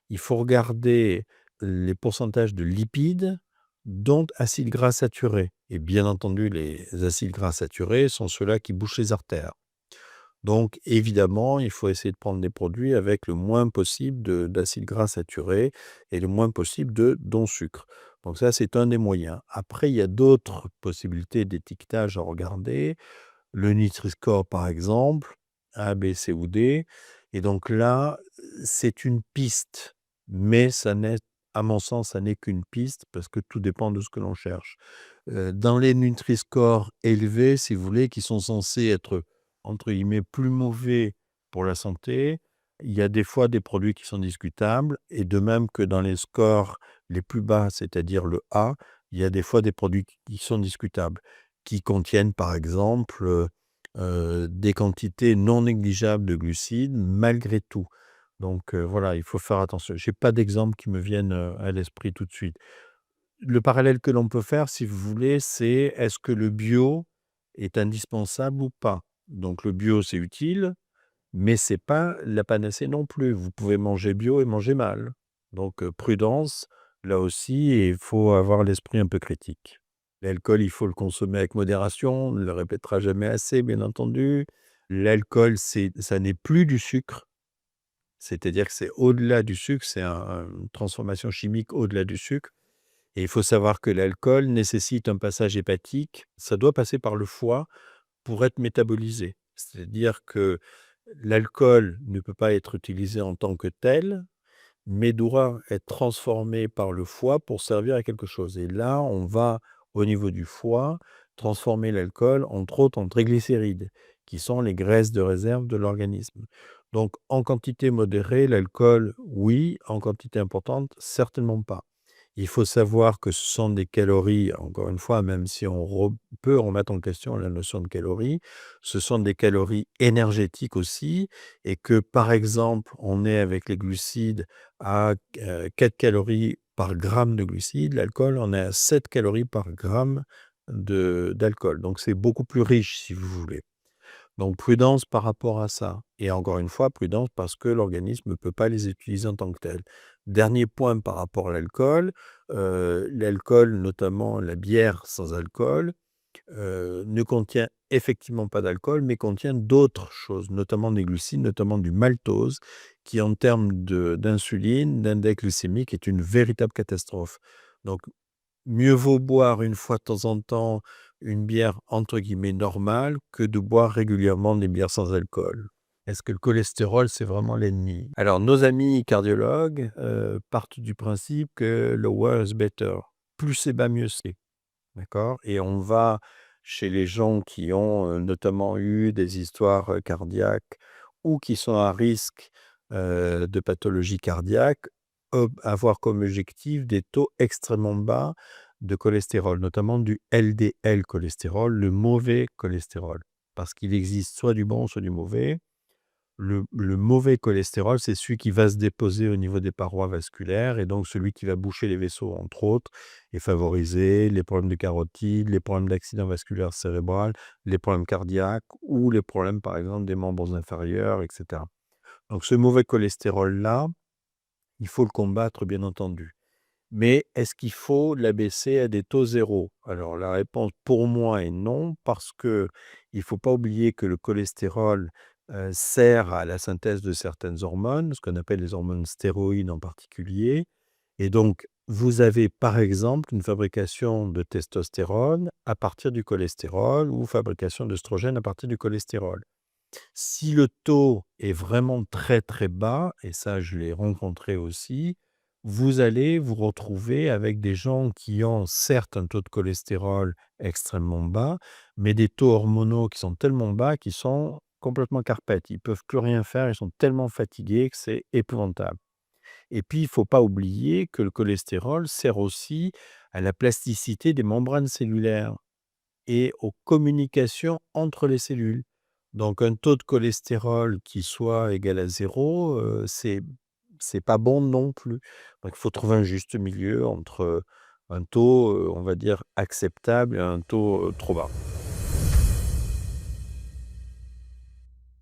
Il faut regarder les pourcentages de lipides, dont acides gras saturés et bien entendu, les acides gras saturés sont ceux-là qui bouchent les artères. Donc évidemment, il faut essayer de prendre des produits avec le moins possible d'acides gras saturés et le moins possible de dons sucre. Donc ça, c'est un des moyens. Après, il y a d'autres possibilités d'étiquetage à regarder. Le Nutri-Score, par exemple, A, B, C ou D. Et donc là, c'est une piste, mais ça n'est, à mon sens, ça n'est qu'une piste parce que tout dépend de ce que l'on cherche. Dans les Nutri-Score élevés, si vous voulez, qui sont censés être, entre guillemets, plus mauvais pour la santé, il y a des fois des produits qui sont discutables et de même que dans les scores les plus bas, c'est-à-dire le A, il y a des fois des produits qui sont discutables, qui contiennent par exemple, des quantités non négligeables de glucides malgré tout. Donc, voilà, il faut faire attention. J'ai pas d'exemple qui me viennent, à l'esprit tout de suite. Le parallèle que l'on peut faire, si vous voulez, c'est est-ce que le bio est indispensable ou pas? Donc le bio, c'est utile, mais c'est pas la panacée non plus. Vous pouvez manger bio et manger mal. Donc, prudence, là aussi, et il faut avoir l'esprit un peu critique. L'alcool, il faut le consommer avec modération, on ne le répétera jamais assez, bien entendu. L'alcool, ça n'est plus du sucre, c'est-à-dire que c'est au-delà du sucre, c'est une transformation chimique au-delà du sucre. Et il faut savoir que l'alcool nécessite un passage hépatique. Ça doit passer par le foie pour être métabolisé. C'est-à-dire que l'alcool ne peut pas être utilisé en tant que tel, mais doit être transformé par le foie pour servir à quelque chose. Et là, on va, au niveau du foie, transformer l'alcool, entre autres, en triglycérides, qui sont les graisses de réserve de l'organisme. Donc, en quantité modérée, l'alcool, oui. En quantité importante, certainement pas. Il faut savoir que ce sont des calories, encore une fois, même si peut remettre en question la notion de calories, ce sont des calories énergétiques aussi, et que, par exemple, on est avec les glucides à 4 calories par gramme de glucides, l'alcool, on est à 7 calories par gramme d'alcool. Donc c'est beaucoup plus riche, si vous voulez. Donc prudence par rapport à ça. Et encore une fois, prudence parce que l'organisme ne peut pas les utiliser en tant que tels. Dernier point par rapport à l'alcool, notamment la bière sans alcool, ne contient effectivement pas d'alcool, mais contient d'autres choses, notamment des glucides, notamment du maltose, qui en termes d'insuline, d'index glycémique, est une véritable catastrophe. Donc mieux vaut boire une fois de temps en temps une bière entre guillemets «normale» que de boire régulièrement des bières sans alcool. Est-ce que le cholestérol, c'est vraiment l'ennemi? Alors nos amis cardiologues, partent du principe que lower is better. Plus c'est bas, mieux c'est. D'accord? Et on va chez les gens qui ont, notamment eu des histoires, cardiaques ou qui sont à risque, de pathologie cardiaque, avoir comme objectif des taux extrêmement bas de cholestérol, notamment du LDL cholestérol, le mauvais cholestérol. Parce qu'il existe soit du bon, soit du mauvais. Le mauvais cholestérol, c'est celui qui va se déposer au niveau des parois vasculaires et donc celui qui va boucher les vaisseaux, entre autres, et favoriser les problèmes de carotide, les problèmes d'accident vasculaire cérébral, les problèmes cardiaques ou les problèmes, par exemple, des membres inférieurs, et cetera. Donc ce mauvais cholestérol-là, il faut le combattre, bien entendu. Mais est-ce qu'il faut l'abaisser à des taux zéro? Alors la réponse pour moi est non, parce qu'il ne faut pas oublier que le cholestérol, sert à la synthèse de certaines hormones, ce qu'on appelle les hormones stéroïdes en particulier. Et donc vous avez par exemple une fabrication de testostérone à partir du cholestérol ou fabrication d'œstrogène à partir du cholestérol. Si le taux est vraiment très, très bas, et ça je l'ai rencontré aussi, vous allez vous retrouver avec des gens qui ont certes un taux de cholestérol extrêmement bas, mais des taux hormonaux qui sont tellement bas qu'ils sont complètement carpette. Ils peuvent plus rien faire, ils sont tellement fatigués que c'est épouvantable. Et puis il ne faut pas oublier que le cholestérol sert aussi à la plasticité des membranes cellulaires et aux communications entre les cellules. Donc un taux de cholestérol qui soit égal à zéro, c'est pas bon non plus. Donc il faut trouver un juste milieu entre, un taux, on va dire acceptable et un taux, trop bas.